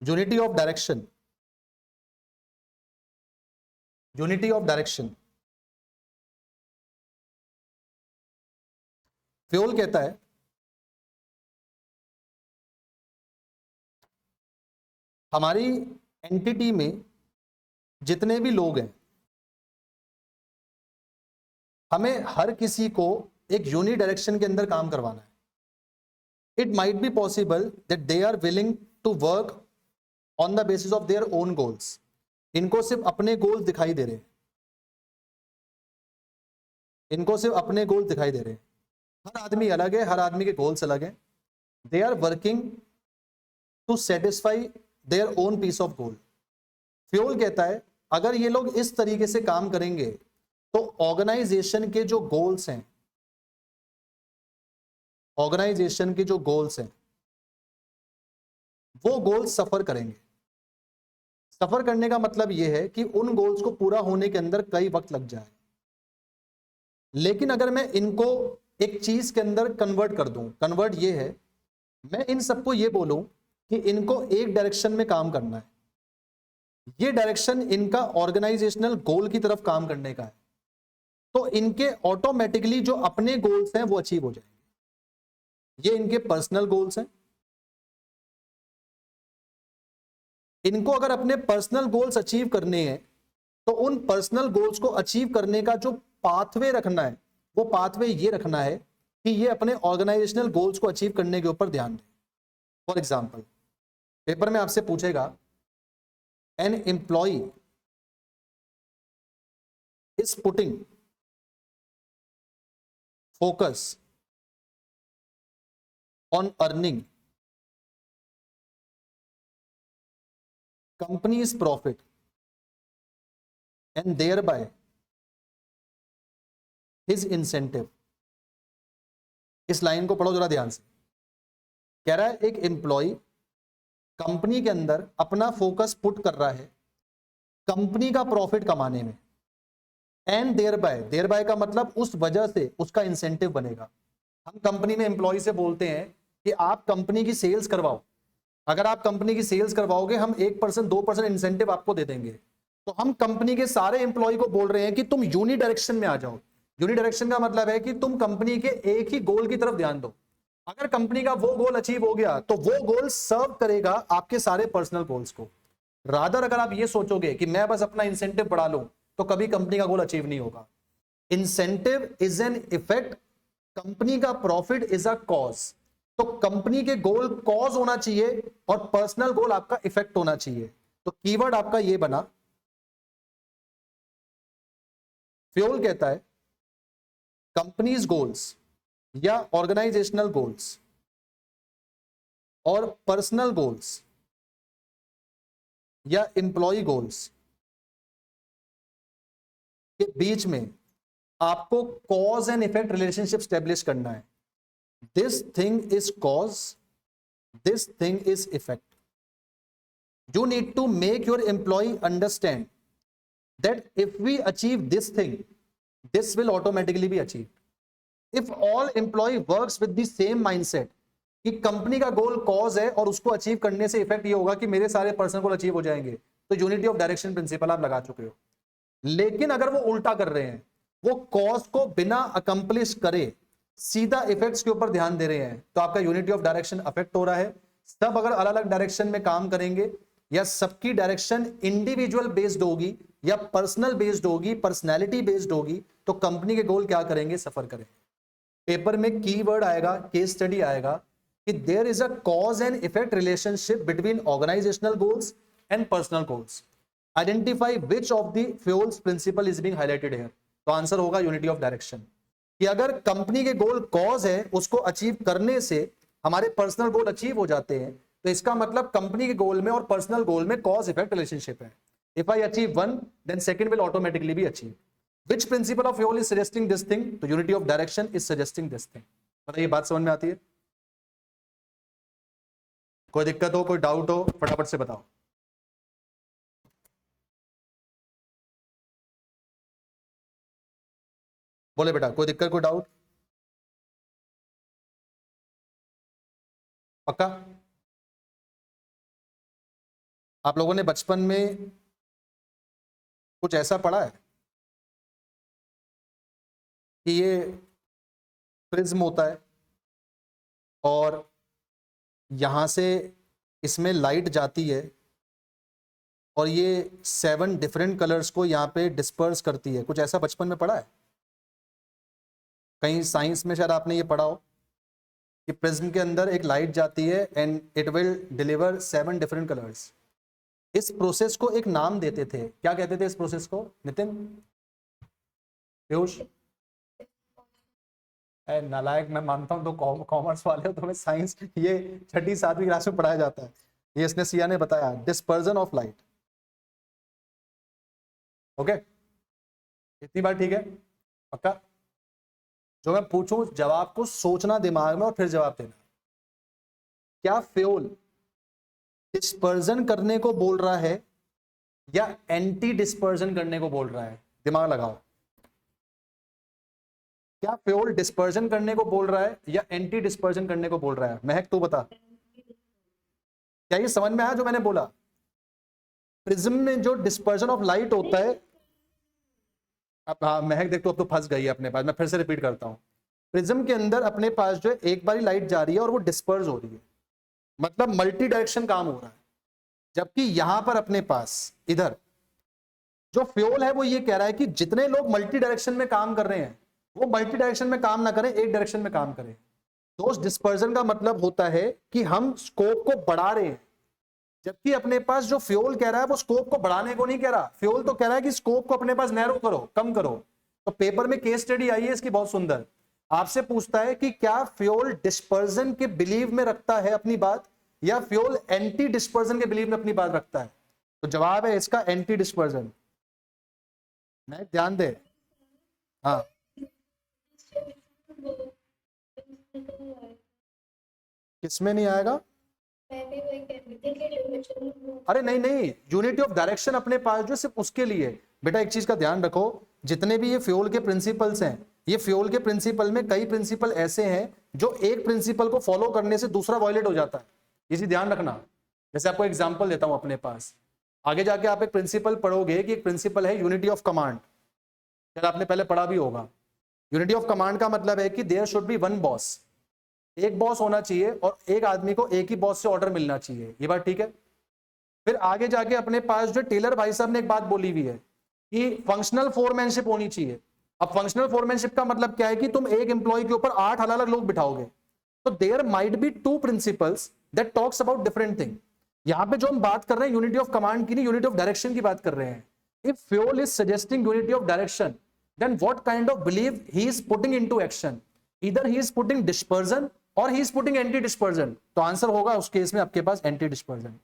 unity of direction. Unity of direction, Fayol कहता है हमारी एंटिटी में जितने भी लोग हैं, हमें हर किसी को एक यूनि डायरेक्शन के अंदर काम करवाना है। It might be possible that they are willing to work on the basis of their own goals. इनको सिर्फ अपने गोल्स दिखाई दे रहे हैं, इनको सिर्फ अपने गोल दिखाई दे रहे हैं। हर आदमी अलग है, हर आदमी के गोल्स अलग हैं। They are working to satisfy their own piece of goal. Fayol कहता है अगर ये लोग इस तरीके से काम करेंगे तो ऑर्गेनाइजेशन के जो गोल्स हैं, ऑर्गेनाइजेशन के जो गोल्स हैं वो गोल्स सफर करेंगे। सफर करने का मतलब यह है कि उन गोल्स को पूरा होने के अंदर कई वक्त लग जाए। लेकिन अगर मैं इनको एक चीज के अंदर कन्वर्ट कर दूं, कन्वर्ट ये है मैं इन सबको ये बोलूं कि इनको एक डायरेक्शन में काम करना है, ये डायरेक्शन इनका ऑर्गेनाइजेशनल गोल की तरफ काम करने का है, तो इनके ऑटोमेटिकली जो अपने गोल्स हैं वो अचीव हो जाएंगे। ये इनके पर्सनल गोल्स हैं। इनको अगर अपने पर्सनल गोल्स अचीव करने हैं तो उन पर्सनल गोल्स को अचीव करने का जो पाथवे रखना है वो पाथवे ये रखना है कि ये अपने ऑर्गेनाइजेशनल गोल्स को अचीव करने के ऊपर ध्यान दें। फॉर एग्जाम्पल पेपर में आपसे पूछेगा an employ is putting focus on earning company's profit and thereby his incentive। इस लाइन को पढ़ो जरा ध्यान से। कह रहा है एक एम्प्लॉय कंपनी के अंदर अपना फोकस पुट कर रहा है कंपनी का प्रॉफिट कमाने में, एंड देयर बाय का मतलब उस वजह से उसका इंसेंटिव बनेगा। हम कंपनी में एम्प्लॉय से बोलते हैं कि आप कंपनी की सेल्स करवाओ, अगर आप कंपनी की सेल्स करवाओगे हम 1% 2% इंसेंटिव आपको दे देंगे। तो हम कंपनी के सारे एम्प्लॉय को बोल रहे हैं कि तुम यूनि डायरेक्शन में आ जाओ। यूनि डायरेक्शन का मतलब है कि तुम कंपनी के एक ही गोल की तरफ ध्यान दो। अगर कंपनी का वो गोल अचीव हो गया तो वो गोल सर्व करेगा आपके सारे पर्सनल गोल्स को। रादर अगर आप ये सोचोगे कि मैं बस अपना इंसेंटिव बढ़ा लूं तो कभी कंपनी का गोल अचीव नहीं होगा। Incentive is an effect, company का प्रॉफिट इज अ कॉज। तो कंपनी के गोल कॉज होना चाहिए और पर्सनल गोल आपका इफेक्ट होना चाहिए। तो कीवर्ड आपका ये बना। फ्यूल कहता है कंपनीज गोल्स या ऑर्गेनाइजेशनल गोल्स और पर्सनल गोल्स या एम्प्लॉय गोल्स के बीच में आपको cause and effect relationship establish करना है। This thing is cause, this thing is effect. You need to make your employee understand that if we achieve this thing, this will automatically be achieved. If all employee works with the same mindset, कि कंपनी का गोल कॉज है और उसको अचीव करने से इफेक्ट ये होगा कि मेरे सारे पर्सनल गोल अचीव हो जाएंगे, तो यूनिटी ऑफ डायरेक्शन प्रिंसिपल आप लगा चुके हो। लेकिन अगर वो उल्टा कर रहे हैं, वो कॉज को बिना अकम्प्लिश करे सीधा इफेक्ट्स के ऊपर ध्यान दे रहे हैं, तो आपका यूनिटी ऑफ डायरेक्शन अफेक्ट हो रहा है। सब अगर अलग अलग डायरेक्शन में काम करेंगे या सबकी डायरेक्शन इंडिविजुअल बेस्ड होगी या पर्सनल बेस्ड होगी, पर्सनैलिटी बेस्ड होगी, तो कंपनी के गोल क्या करेंगे, सफर करेंगे। पेपर में कीवर्ड आएगा, केस स्टडी आएगा कि there is a cause and effect relationship between organisational goals and personal goals. Identify which of the Fayol's principle is being highlighted here. तो आंसर होगा यूनिटी ऑफ डायरेक्शन, कि अगर कंपनी के गोल कॉज है, उसको अचीव करने से हमारे पर्सनल गोल अचीव हो जाते हैं, तो इसका मतलब कंपनी के गोल में और पर्सनल गोल में कॉज इफेक्ट रिलेशनशिप है। If I achieve one, then second will automatically be achieve. Which principle of fuel is suggesting this thing? तो unity of direction is suggesting this thing। बताइए, बात समझ में आती है? कोई दिक्कत हो, कोई डाउट हो, फटाफट से बताओ। बोले बेटा, कोई दिक्कत, कोई डाउट? पक्का? आप लोगों ने बचपन में कुछ ऐसा पढ़ा है कि ये प्रिज्म होता है और यहां से इसमें लाइट जाती है और ये 7 डिफरेंट कलर्स को यहाँ पे डिस्पर्स करती है? कुछ ऐसा बचपन में पढ़ा है? कहीं साइंस में शायद आपने ये पढ़ा हो कि प्रिज्म के अंदर एक लाइट जाती है and it will deliver 7 different colours. इस प्रोसेस को एक नाम देते थे, क्या कहते थे इस प्रोसेस को? नितिन, पीयूष? नालायक, मैं मानता हूं तो कॉमर्स वाले हो, तुम्हें साइंस ये 6ठी 7वीं क्लास में पढ़ाया जाता है। ये इसने सिया ने बताया, डिस्पर्जन ऑफ लाइट। ओके, इतनी बात ठीक है? पक्का? जो मैं पूछूं जवाब को सोचना दिमाग में और फिर जवाब देना। क्या फ्यूल डिस्पर्जन करने को बोल रहा है या एंटी डिस्पर्जन करने को बोल रहा है? दिमाग लगाओ। क्या फ्यूल डिस्पर्जन करने को बोल रहा है या एंटी डिस्पर्जन करने को बोल रहा है? महक तू बता, क्या ये समझ में आया जो मैंने बोला? प्रिज्म में जो डिस्पर्जन ऑफ लाइट होता है, अब हाँ महक देख, तो अब तो फंस गई है अपने पास, मैं फिर से रिपीट करता हूं। प्रिज्म के अंदर अपने पास जो है एक बारी लाइट जा रही है और वो डिस्पर्स हो रही है, मतलब मल्टी डायरेक्शन काम हो रहा है। जबकि यहां पर अपने पास इधर जो फ्यूल है वो ये कह रहा है कि जितने लोग मल्टी डायरेक्शन में काम कर रहे हैं वो मल्टी डायरेक्शन में काम ना करें, एक डायरेक्शन में काम करें। तो उस डिस्पर्जन का मतलब होता है कि हम स्कोप को बढ़ा रहे हैं, जबकि अपने पास जो फ्यूल कह रहा है वो स्कोप को बढ़ाने को नहीं कह रहा। फ्यूल तो कह रहा है कि स्कोप को अपने पास नैरो करो, कम करो। तो पेपर में केस स्टडी आई है इसकी बहुत सुंदर, आपसे पूछता है कि क्या फ्यूल डिस्पर्जन के बिलीव में रखता है अपनी बात या फ्यूल एंटी डिस्पर्जन के बिलीव में अपनी बात रखता है? तो जवाब है इसका एंटी डिस्पर्जन। मैं ध्यान दे, हाँ किसमें नहीं आएगा? अरे नहीं नहीं, यूनिटी ऑफ डायरेक्शन अपने पास जो सिर्फ उसके लिए। बेटा एक चीज का ध्यान रखो, जितने भी ये फ्यूल के प्रिंसिपल्स हैं, ये फ्यूल के प्रिंसिपल में कई प्रिंसिपल ऐसे हैं जो एक प्रिंसिपल को फॉलो करने से दूसरा वायलेट हो जाता है, इसी ध्यान रखना। जैसे आपको एग्जांपल देता हूं अपने पास, आगे जाके आप एक प्रिंसिपल पढ़ोगे कि एक प्रिंसिपल है यूनिटी ऑफ कमांड, शायद आपने पहले पढ़ा भी होगा। यूनिटी ऑफ कमांड का मतलब है कि there should be one boss, एक बॉस होना चाहिए और एक आदमी को एक ही बॉस से ऑर्डर मिलना चाहिए, ये बात ठीक है? फिर आगे जाके अपने पास जो टेलर भाई साहब ने एक बात बोली हुई है कि फंक्शनल फोरमैनशिप होनी चाहिए। अब फंक्शनल फोरमैनशिप का मतलब क्या है कि तुम एक एम्प्लॉय के ऊपर 8 अलग अलग लोग बिठाओगे, तो there might be 2 principles that talks about different thing. यहां पे जो हम बात कर रहे हैं यूनिटी ऑफ कमांड की नहीं, यूनिटी ऑफ डायरेक्शन की बात कर रहे हैं। If fuel is suggesting unity of direction, then what kind of belief he is putting into action? Either he is putting dispersion or he is putting anti dispersion। तो आंसर होगा उस केस में आपके पास anti dispersion.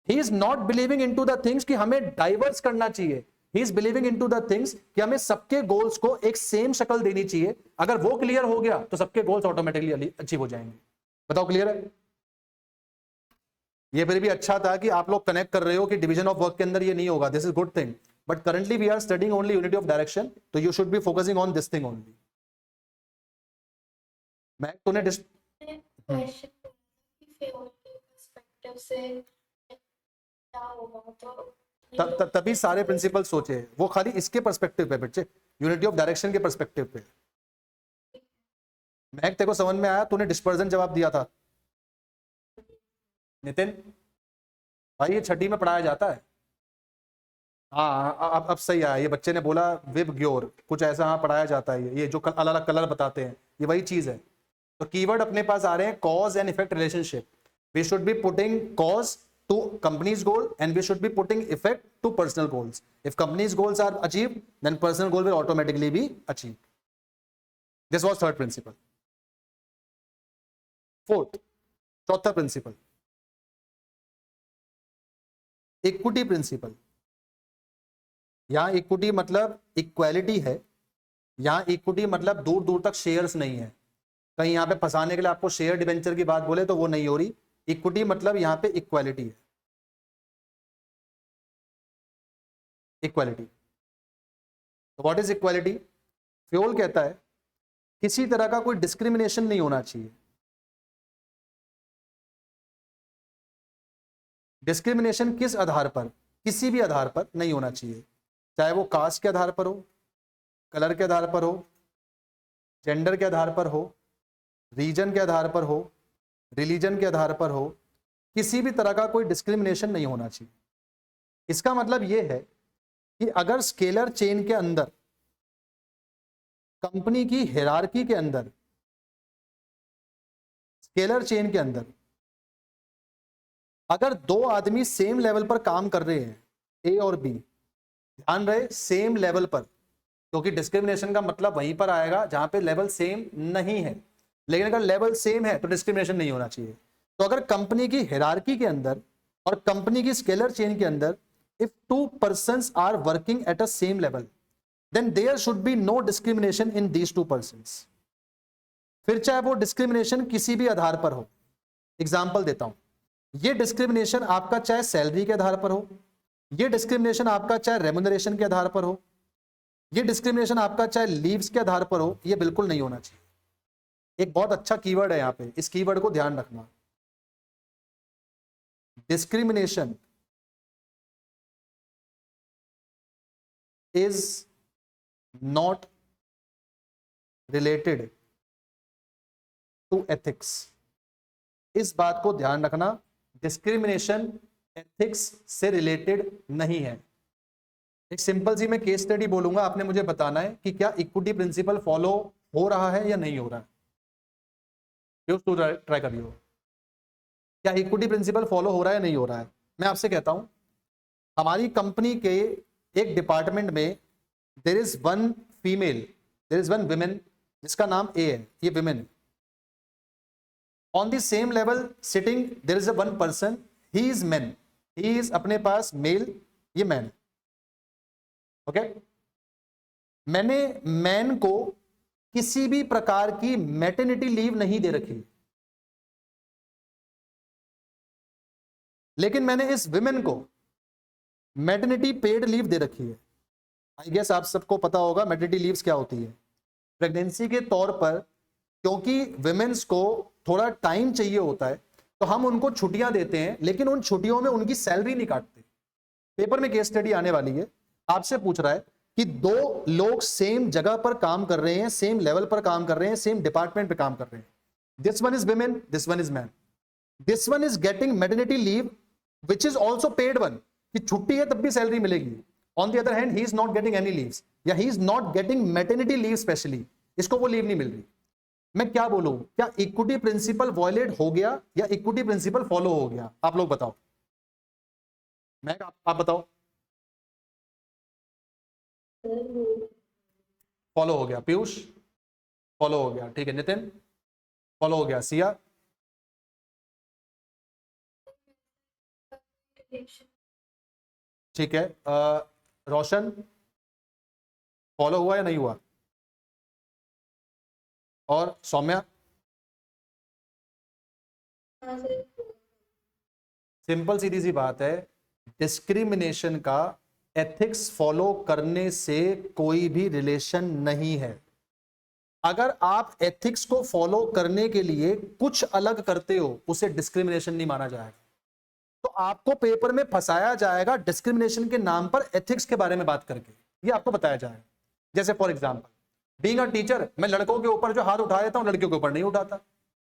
he is not believing into the things कि हमें डाइवर्स करना चाहिए, he is believing into the things कि हमें सबके गोल्स को एक सेम शक्ल देनी चाहिए। अगर वो क्लियर हो गया तो सबके गोल्स ऑटोमेटिकली अचीव हो जाएंगे। बताओ क्लियर है? ये फिर भी अच्छा था कि आप लोग कनेक्ट कर रहे हो कि डिवीजन ऑफ वर्क के अंदर ये नहीं होगा, this is good thing. But currently we are studying only unity of direction, so you should be focusing on this thing only। मैं तूने से क्या होगा तो तभी सारे प्रिंसिपल सोचे, वो खाली इसके पर्सपेक्टिव पे बच्चे, यूनिटी ऑफ डायरेक्शन के पर्सपेक्टिव पे। महक तेरे को समझ में आया? तूने डिस्पर्जन जवाब दिया था नितिन भाई, ये छठी में पढ़ाया जाता है। हाँ अब सही आया, ये बच्चे ने बोला विब ग्योर कुछ ऐसा, हाँ पढ़ाया जाता है, ये जो अलग अलग कलर बताते हैं ये वही चीज है। तो कीवर्ड अपने पास आ रहे हैं cause and effect relationship. We should be putting cause to company's goal and we should be putting effect to personal goals. If company's goals are achieved, then personal goal will automatically be achieved. This was third principle. Fourth, चौथा principle, equity principle. यहां इक्विटी मतलब इक्वालिटी है, यहां इक्विटी मतलब दूर दूर तक शेयर्स नहीं है। कहीं यहां पे फंसाने के लिए आपको शेयर डिबेंचर की बात बोले तो वो नहीं हो रही। इक्विटी मतलब यहां पे इक्वालिटी है, equality. What is equality? Fayol कहता है किसी तरह का कोई डिस्क्रिमिनेशन नहीं होना चाहिए। डिस्क्रिमिनेशन किस आधार पर? किसी भी आधार पर नहीं होना चाहिए, चाहे वो कास्ट के आधार पर हो, कलर के आधार पर हो, जेंडर के आधार पर हो, रीजन के आधार पर हो, रिलीजन के आधार पर हो, किसी भी तरह का कोई डिस्क्रिमिनेशन नहीं होना चाहिए। इसका मतलब यह है कि अगर स्केलर चेन के अंदर, कंपनी की हायरार्की के अंदर, स्केलर चेन के अंदर अगर दो आदमी सेम लेवल पर काम कर रहे हैं, ए और बी, ध्यान रहे सेम लेवल पर, क्योंकि डिस्क्रिमिनेशन का मतलब वहीं पर आएगा जहां पे लेवल सेम नहीं है। लेकिन अगर लेवल सेम है तो डिस्क्रिमिनेशन नहीं होना चाहिए। तो अगर कंपनी की हायरार्की के अंदर और कंपनी की स्केलर चेन के अंदर if two persons are working at a same level, then there should be no discrimination in these two persons. फिर चाहे वो डिस्क्रिमिनेशन किसी भी आधार पर हो। एग्जाम्पल देता हूं, ये डिस्क्रिमिनेशन आपका चाहे सैलरी के आधार पर हो, ये डिस्क्रिमिनेशन आपका चाहे रेम्युनरेशन के आधार पर हो, ये डिस्क्रिमिनेशन आपका चाहे लीव्स के आधार पर हो, ये बिल्कुल नहीं होना चाहिए। एक बहुत अच्छा कीवर्ड है यहां पे, इस कीवर्ड को ध्यान रखना। Discrimination is not related to ethics. इस बात को ध्यान रखना, डिस्क्रिमिनेशन एथिक्स से रिलेटेड नहीं है। एक सिंपल सी मैं केस स्टडी बोलूंगा, आपने मुझे बताना है कि क्या इक्विटी प्रिंसिपल फॉलो हो रहा है या नहीं हो रहा है। ट्राई करिए, क्या इक्विटी प्रिंसिपल फॉलो हो रहा है या नहीं हो रहा है। मैं आपसे कहता हूं, हमारी कंपनी के एक डिपार्टमेंट में there is one female, there is one women जिसका नाम ए है, ये विमेन है। On the same level sitting there is a one person, he is man, he is अपने पास मेल, ये मैन। ओके, मैंने मैन को किसी भी प्रकार की मैटरनिटी लीव नहीं दे रखी, लेकिन मैंने इस विमेन को मैटरनिटी पेड लीव दे रखी है। आई गेस आप सबको पता होगा मैटरनिटी लीव्स क्या होती है। प्रेगनेंसी के तौर पर, क्योंकि विमेन्स को थोड़ा टाइम चाहिए होता है, तो हम उनको छुट्टियां देते हैं, लेकिन उन छुट्टियों में उनकी सैलरी नहीं काटते। पेपर में केस स्टडी आने वाली है, आपसे पूछ रहा है कि दो लोग सेम जगह पर काम कर रहे हैं, सेम लेवल पर काम कर रहे हैं, सेम डिपार्टमेंट पे काम कर रहे हैं। This one is women, this one is man. This one is getting maternity leave which is also paid one, कि छुट्टी है तब भी सैलरी मिलेगी। On the other hand he is not getting any leaves, या he is not getting maternity leave specially, इसको वो लीव नहीं मिल रही। मैं क्या बोलूं, क्या इक्विटी प्रिंसिपल वॉयलेट हो गया या इक्विटी प्रिंसिपल फॉलो हो गया? आप लोग बताओ, मैं आप बताओ। फॉलो हो गया। पीयूष फॉलो हो गया, ठीक है। नितिन फॉलो हो गया। सिया ठीक है। रोशन फॉलो हुआ या नहीं हुआ? और सौम्या? सिंपल सीधी सी बात है, डिस्क्रिमिनेशन का एथिक्स फॉलो करने से कोई भी रिलेशन नहीं है। अगर आप एथिक्स को फॉलो करने के लिए कुछ अलग करते हो, उसे डिस्क्रिमिनेशन नहीं माना जाएगा। तो आपको पेपर में फंसाया जाएगा डिस्क्रिमिनेशन के नाम पर एथिक्स के बारे में बात करके, ये आपको बताया जाएगा। जैसे for example being a teacher, मैं लड़कों के ऊपर जो हाथ उठा देता हूं लड़कियों के ऊपर नहीं उठाता,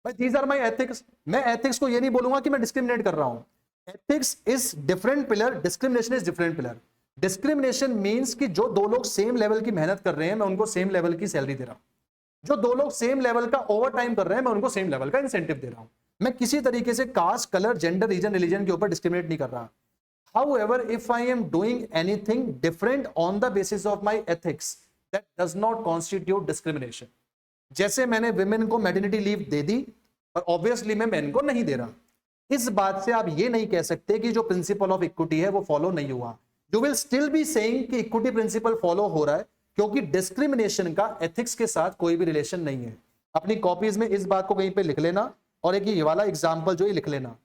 भाई दीज आर माय एथिक्स। मैं एथिक्स को ये नहीं बोलूंगा कि मैं डिस्क्रिमिनेट कर रहा हूं। Ethics is different pillar, discrimination is different pillar. Discrimination means कि जो दो लोग सेम लेवल की मेहनत कर रहे हैं मैं उनको सेम लेवल की सैलरी दे रहा हूं, जो दो लोग सेम लेवल का ओवर टाइम कर रहे हैं मैं उनको सेम लेवल का इंसेंटिव दे रहा हूं। मैं किसी तरीके से caste, colour, gender, region, religion के ऊपर डिस्क्रिमिनेट नहीं कर रहा। However, if I am doing anything different on the basis of my ethics, that does not constitute discrimination. जैसे मैंने विमेन को मैटरनिटी लीव दे दी और ऑब्वियसली मैं मेन को नहीं दे रहा, इस बात से आप ये नहीं कह सकते कि जो प्रिंसिपल ऑफ इक्विटी है वो फॉलो नहीं हुआ। You will still be saying कि इक्विटी प्रिंसिपल फॉलो हो रहा है, क्योंकि डिस्क्रिमिनेशन का एथिक्स के साथ कोई भी रिलेशन नहीं है। अपनी कॉपीज में इस बात को कहीं पे लिख लेना और एक ये वाला एग्जाम्पल जो ये लिख लेना।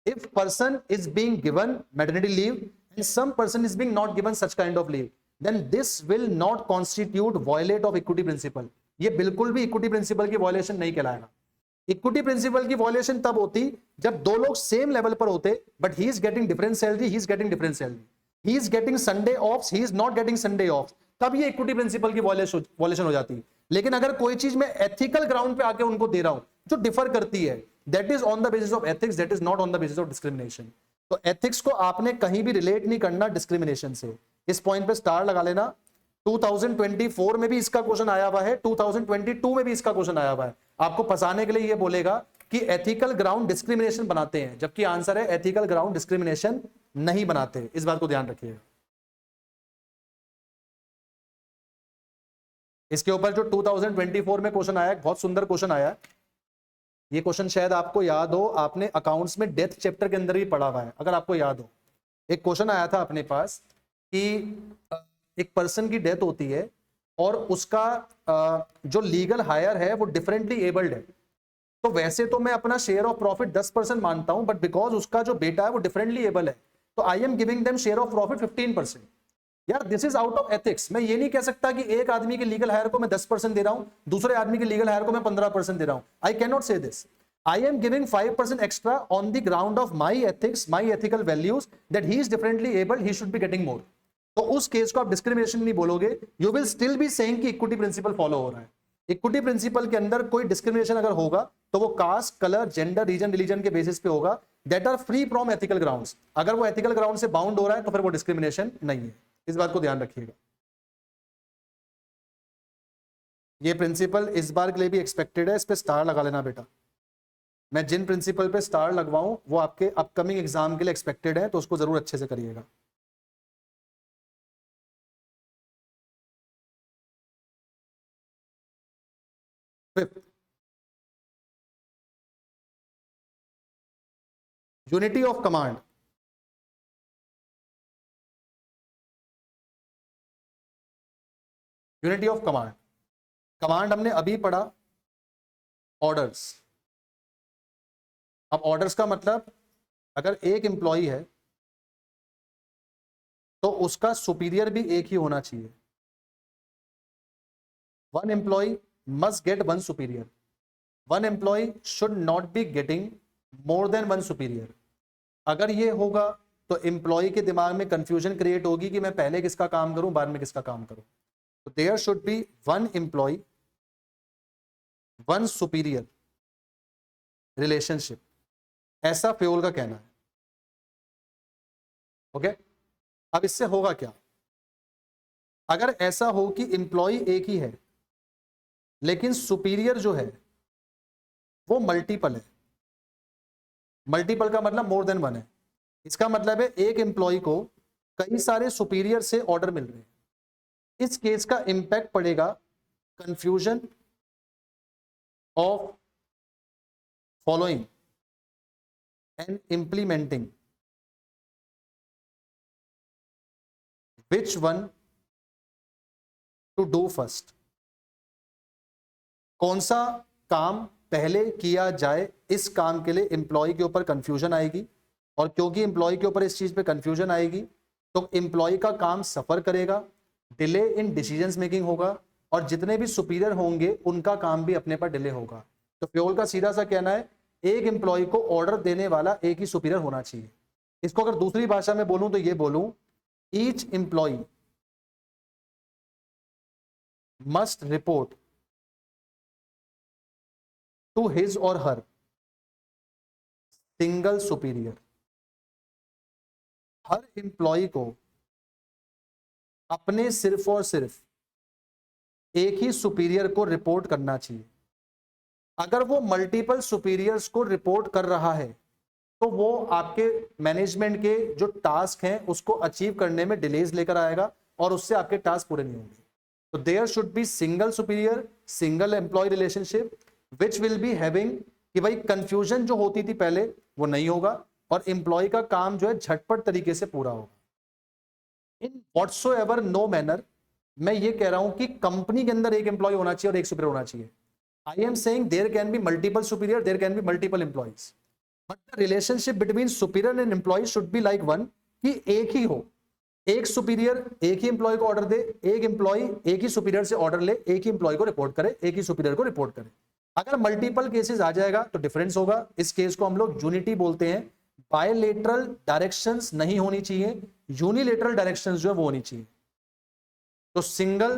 If person is being given maternity leave and some person is being not given such kind of leave, then this will not constitute violate of equity principle. ये बिल्कुल भी इक्विटी प्रिंसिपल की वायलेशन नहीं कहलाएगा। इक्विटी प्रिंसिपल की वायलेशन तब होती जब दो लोग सेम लेवल पर होते, but he is getting different salary, he is getting different salary, he is getting Sunday off, he is not getting Sunday off, तब ये इक्विटी प्रिंसिपल की वायलेशन हो जाती है। लेकिन अगर कोई चीज मैं एथिकल ग्राउंड पे आके उनको दे रहा हूं जो डिफर करती है, that is on the basis of ethics, that is not on the basis of discrimination. तो एथिक्स को आपने कहीं भी रिलेट नहीं करना डिस्क्रिमिनेशन से। इस पॉइंट पे स्टार लगा लेना। 2024 में भी इसका क्वेश्चन आया हुआ है, 2022 में भी इसका क्वेश्चन आया हुआ है। आपको फंसाने के लिए ये बोलेगा कि एथिकल ग्राउंड डिस्क्रिमिनेशन बनाते हैं, जबकि आंसर है एथिकल ग्राउंड डिस्क्रिमिनेशन नहीं बनाते। इस बात को ध्यान रखिएगा। इसके ऊपर जो 2024 में क्वेश्चन आया, बहुत सुंदर क्वेश्चन आया। ये क्वेश्चन शायद आपको याद हो, आपने अकाउंट्स में डेथ चैप्टर के अंदर भी पढ़ा हुआ है, अगर आपको याद हो। एक क्वेश्चन आया था अपने पास कि एक पर्सन की डेथ होती है और उसका जो लीगल हायर है वो डिफरेंटली एबल्ड है। तो वैसे तो मैं अपना शेयर ऑफ प्रॉफिट 10% मानता हूं, बट बिकॉज उसका जो बेटा है वो डिफरेंटली एबल है, तो I am giving them share of profit 15%। यार this is out of ethics. मैं ये नहीं कह सकता कि एक आदमी के लीगल हायर को मैं 10% दे रहा हूं, दूसरे आदमी के लीगल हायर को मैं 15% दे रहा हूं। आई कैन नॉट से this. I am giving 5% extra on the ground of my ethics, my ethical values, that he is differently abled, he should be getting मोर। तो उस केस को आप डिस्क्रिमिनेशन नहीं बोलोगे, you will still be saying कि इक्विटी प्रिंसिपल फॉलो हो रहा है। इक्विटी प्रिंसिपल के अंदर कोई डिस्क्रिमिनेशन अगर होगा तो वो caste, colour, gender, region, religion के बेसिस पे होगा, that are free from ethical grounds. अगर वो एथिकल ग्राउंड से बाउंड हो रहा है तो फिर वो डिस्क्रिमिनेशन नहीं है। इस बात को ध्यान रखिएगा। ये प्रिंसिपल इस बार के लिए भी एक्सपेक्टेड है, इस पे स्टार लगा लेना बेटा। मैं जिन प्रिंसिपल पे स्टार लगवाऊं वो आपके अपकमिंग एग्जाम के लिए एक्सपेक्टेड है, तो उसको जरूर अच्छे से करिएगा। Fifth, unity of command. Unity of command, command हमने अभी पढ़ा, ऑर्डर्स। अब ऑर्डर्स का मतलब अगर एक एम्प्लॉय है तो उसका सुपीरियर भी एक ही होना चाहिए। One employ must get one superior, one employ should not be getting more than one superior. अगर ये होगा तो एम्प्लॉय के दिमाग में कंफ्यूजन क्रिएट होगी कि मैं पहले किसका काम करूं बाद में किसका काम करूं। तो there should be one employ one superior relationship, ऐसा फ्योल का कहना है। ओके, अब इससे होगा क्या? अगर ऐसा हो कि एम्प्लॉय एक ही है लेकिन सुपीरियर जो है वो मल्टीपल है, मल्टीपल का मतलब मोर देन वन है। इसका मतलब है एक एम्प्लॉय को कई सारे सुपीरियर से ऑर्डर मिल रहे हैं। इस केस का इंपैक्ट पड़ेगा confusion of following and implementing which one two do first. कौन सा काम पहले किया जाए, इस काम के लिए एम्प्लॉय के ऊपर कंफ्यूजन आएगी, और क्योंकि एम्प्लॉय के ऊपर इस चीज पे कंफ्यूजन आएगी तो एम्प्लॉय का काम सफर करेगा, डिले इन डिसीजंस मेकिंग होगा, और जितने भी सुपीरियर होंगे उनका काम भी अपने पर डिले होगा। तो फ्योल का सीधा सा कहना है एक एम्प्लॉय को ऑर्डर देने वाला एक ही सुपीरियर होना चाहिए। इसको अगर दूसरी भाषा में बोलूं तो ये बोलूं, each employ must report to his और हर सिंगल सुपीरियर। हर एम्प्लॉय को अपने सिर्फ और सिर्फ एक ही सुपीरियर को रिपोर्ट करना चाहिए। अगर वो मल्टीपल सुपीरियर्स को रिपोर्ट कर रहा है तो वो आपके मैनेजमेंट के जो टास्क हैं उसको अचीव करने में डिलेज लेकर आएगा और उससे आपके टास्क पूरे नहीं होंगे। तो there should be single superior, single employ relationship which will be having, कि भाई कंफ्यूजन जो होती थी पहले वो नहीं होगा और एम्प्लॉय का काम जो है झटपट तरीके से पूरा होगा। इन व्हाटसोएवर नो मैनर, मैं ये कह रहा हूं कि कंपनी के अंदर एक एम्प्लॉय होना चाहिए और एक सुपीरियर होना चाहिए। I am saying there can be multiple superior, there can be multiple employees, but the relationship between superior and employ should be like one, कि एक ही हो, एक सुपीरियर एक ही एम्प्लॉय को ऑर्डर दे, एक एम्प्लॉय एक ही सुपीरियर से ऑर्डर ले, एक ही एम्प्लॉय को रिपोर्ट करे, एक ही सुपीरियर को रिपोर्ट करे। अगर मल्टीपल केसेस आ जाएगा तो डिफरेंस होगा। इस केस को हम लोग यूनिटी बोलते हैं। बायलेटरल डायरेक्शंस नहीं होनी चाहिए, यूनिलेटरल डायरेक्शंस जो है वो होनी चाहिए। तो सिंगल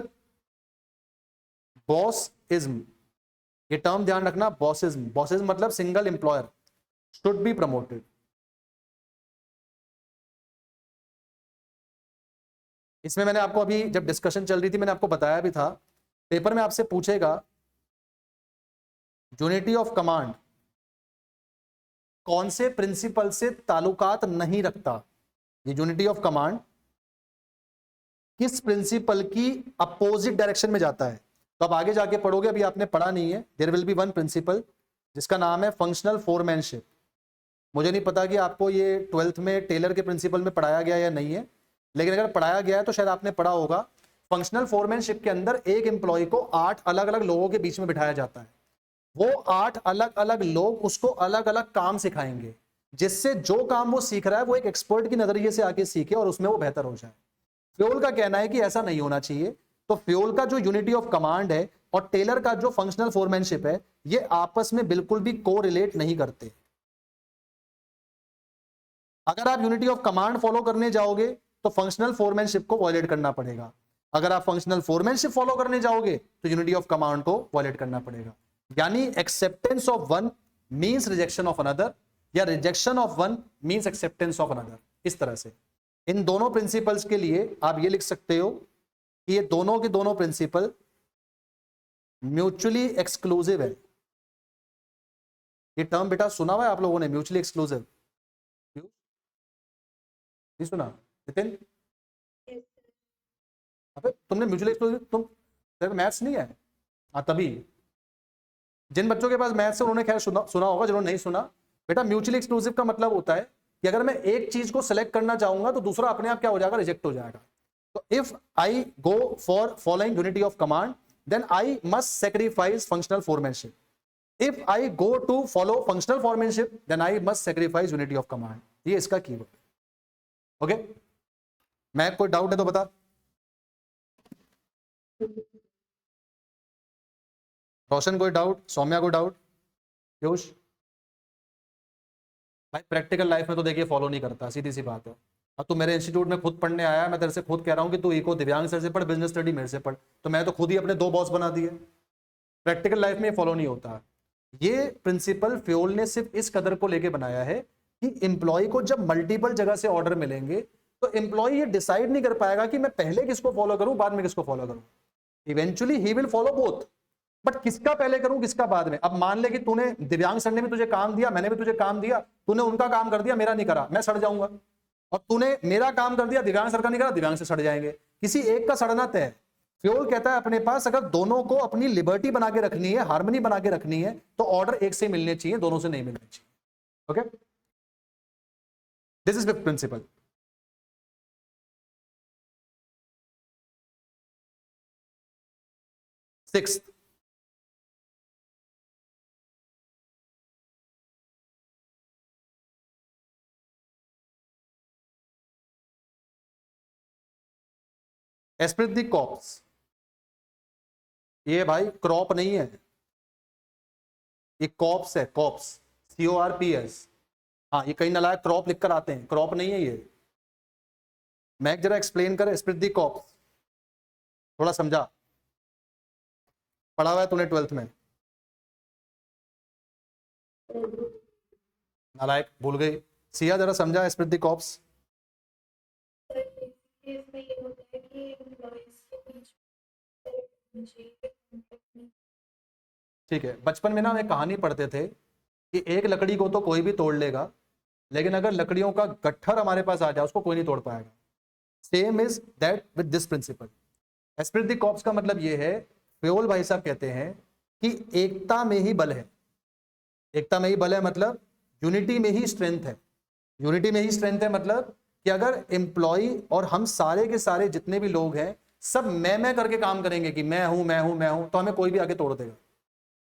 बॉसइज्म, ये टर्म ध्यान रखना, बॉसइज्म, बॉसइज्म मतलब single employer should be promoted. इसमें मैंने आपको अभी जब डिस्कशन चल रही थी मैंने आपको बताया भी था, पेपर में आपसे पूछेगा यूनिटी ऑफ कमांड कौन से प्रिंसिपल से ताल्लुकात नहीं रखता। ये यूनिटी ऑफ कमांड किस प्रिंसिपल की अपोजिट डायरेक्शन में जाता है। तो अब आगे जाके पढ़ोगे, अभी आपने पढ़ा नहीं है। There will be one principle जिसका नाम है फंक्शनल फोरमैनशिप। मुझे नहीं पता कि आपको ये 12th में टेलर के प्रिंसिपल में पढ़ाया गया या नहीं है, लेकिन अगर पढ़ाया गया है तो शायद आपने पढ़ा होगा। फंक्शनल फोरमैनशिप के अंदर एक एम्प्लॉय को 8 अलग अलग लोगों के बीच में बिठाया जाता है। वो 8 अलग अलग लोग उसको अलग अलग काम सिखाएंगे, जिससे जो काम वो सीख रहा है वो एक एक्सपर्ट की नजरिए से आके सीखे और उसमें वो बेहतर हो जाए। फ्योल का कहना है कि ऐसा नहीं होना चाहिए। तो फ्योल का जो यूनिटी ऑफ कमांड है और टेलर का जो फंक्शनल फोरमैनशिप है, ये आपस में बिल्कुल भी कोरिलेट नहीं करते। अगर आप यूनिटी ऑफ कमांड फॉलो करने जाओगे तो फंक्शनल फोरमैनशिप को वॉयलेट करना पड़ेगा। अगर आप फंक्शनल फोरमैनशिप फॉलो करने जाओगे तो यूनिटी ऑफ कमांड को वॉयलेट करना पड़ेगा। यानी acceptance of one means rejection of another, या rejection of one means acceptance of another. इस तरह से इन दोनों प्रिंसिपल्स के लिए आप ये लिख सकते हो कि ये दोनों के दोनों प्रिंसिपल म्यूचुअली एक्सक्लूसिव है। ये टर्म बेटा सुना हुआ है आप लोगों ने, म्यूचुअली एक्सक्लूसिव? नहीं सुना नितिन? अबे तुमने म्यूचुअली एक्सक्लूसिव, तुम मैथ्स नहीं है? हाँ तभी जिन बच्चों के पास मैथ्स है उन्होंने खैर सुना होगा, जिन्होंने नहीं सुना। बेटा म्यूचुअली एक्सक्लूसिव का मतलब होता है कि अगर मैं एक चीज को सिलेक्ट करना चाहूंगा तो दूसरा अपने आप क्या हो जाएगा, रिजेक्ट हो जाएगा। तो if I go for following unity of command then I must sacrifice functional foremanship. If I go to follow functional foremanship then I must sacrifice unity of command. ये इसका कीवर्ड। ओके, मैं कोई डाउट है तो बता। रोशन कोई डाउट? सौम्या कोई डाउट? पीयूष भाई प्रैक्टिकल लाइफ में तो देखिए फॉलो नहीं करता, सीधी सी बात है। अब तू मेरे इंस्टीट्यूट में खुद पढ़ने आया, मैं तेरे से खुद कह रहा हूँ कि तू इको दिव्यांग सर से पढ़, बिजनेस स्टडी मेरे से पढ़, तो मैं तो खुद ही अपने 2 बॉस बना दिए। प्रैक्टिकल लाइफ में फॉलो नहीं होता। ये प्रिंसिपल फ्योल ने सिर्फ इस कदर को लेके बनाया है कि एम्प्लॉय को जब मल्टीपल जगह से ऑर्डर मिलेंगे तो एम्प्लॉय ये डिसाइड नहीं कर पाएगा कि मैं पहले किसको फॉलो करूं बाद में किसको फॉलो करूं। Eventually he will follow both, but किसका पहले करूं किसका बाद में। अब मान ले कि तूने दिव्यांग सर ने भी तुझे काम दिया, मैंने भी तुझे काम दिया, तूने उनका काम कर दिया, मेरा नहीं करा, मैं सड़ जाऊंगा। और तूने मेरा काम कर दिया, दिव्यांग सर का नहीं करा, दिव्यांग से सड़ जाएंगे। किसी एक का सड़ना तय है। फ्योल कहता है अपने पास अगर दोनों को अपनी लिबर्टी बना के रखनी है, हार्मनी बना के रखनी है, तो ऑर्डर एक से मिलने चाहिए, दोनों से नहीं मिलने चाहिए। Okay, this is fifth principle. Sixth, esprit de corps. ये भाई क्रॉप नहीं है, ये कॉप्स है, कॉप्स, CORPS। हाँ, ये कई नालायक क्रॉप लिखकर आते हैं, क्रॉप नहीं है ये। मैं जरा एक्सप्लेन कर, स्प्रिट दी कॉप्स, थोड़ा समझा, पढ़ा हुआ है तूने 12th में? नालायक भूल गई। सिया जरा समझा स्प्रिट दी कॉप्स। इसमें ये होता है कि एम्प्लॉइज के बीच ठीक है, बचपन में ना हम एक कहानी पढ़ते थे कि एक लकड़ी को तो कोई भी तोड़ लेगा, लेकिन अगर लकड़ियों का गट्ठर हमारे पास आ जाए उसको कोई नहीं तोड़ पाएगा। Same is that with this principle. Spirit de corps का मतलब ये है, फ्योल भाई साहब कहते हैं कि एकता में ही बल है। एकता में ही बल है मतलब यूनिटी में ही स्ट्रेंथ है। यूनिटी में ही स्ट्रेंथ है मतलब कि अगर एम्प्लॉय और हम सारे के सारे जितने भी लोग हैं सब मैं करके काम करेंगे कि मैं हूं मैं हूं मैं हूं, तो हमें कोई भी आगे तोड़ देगा।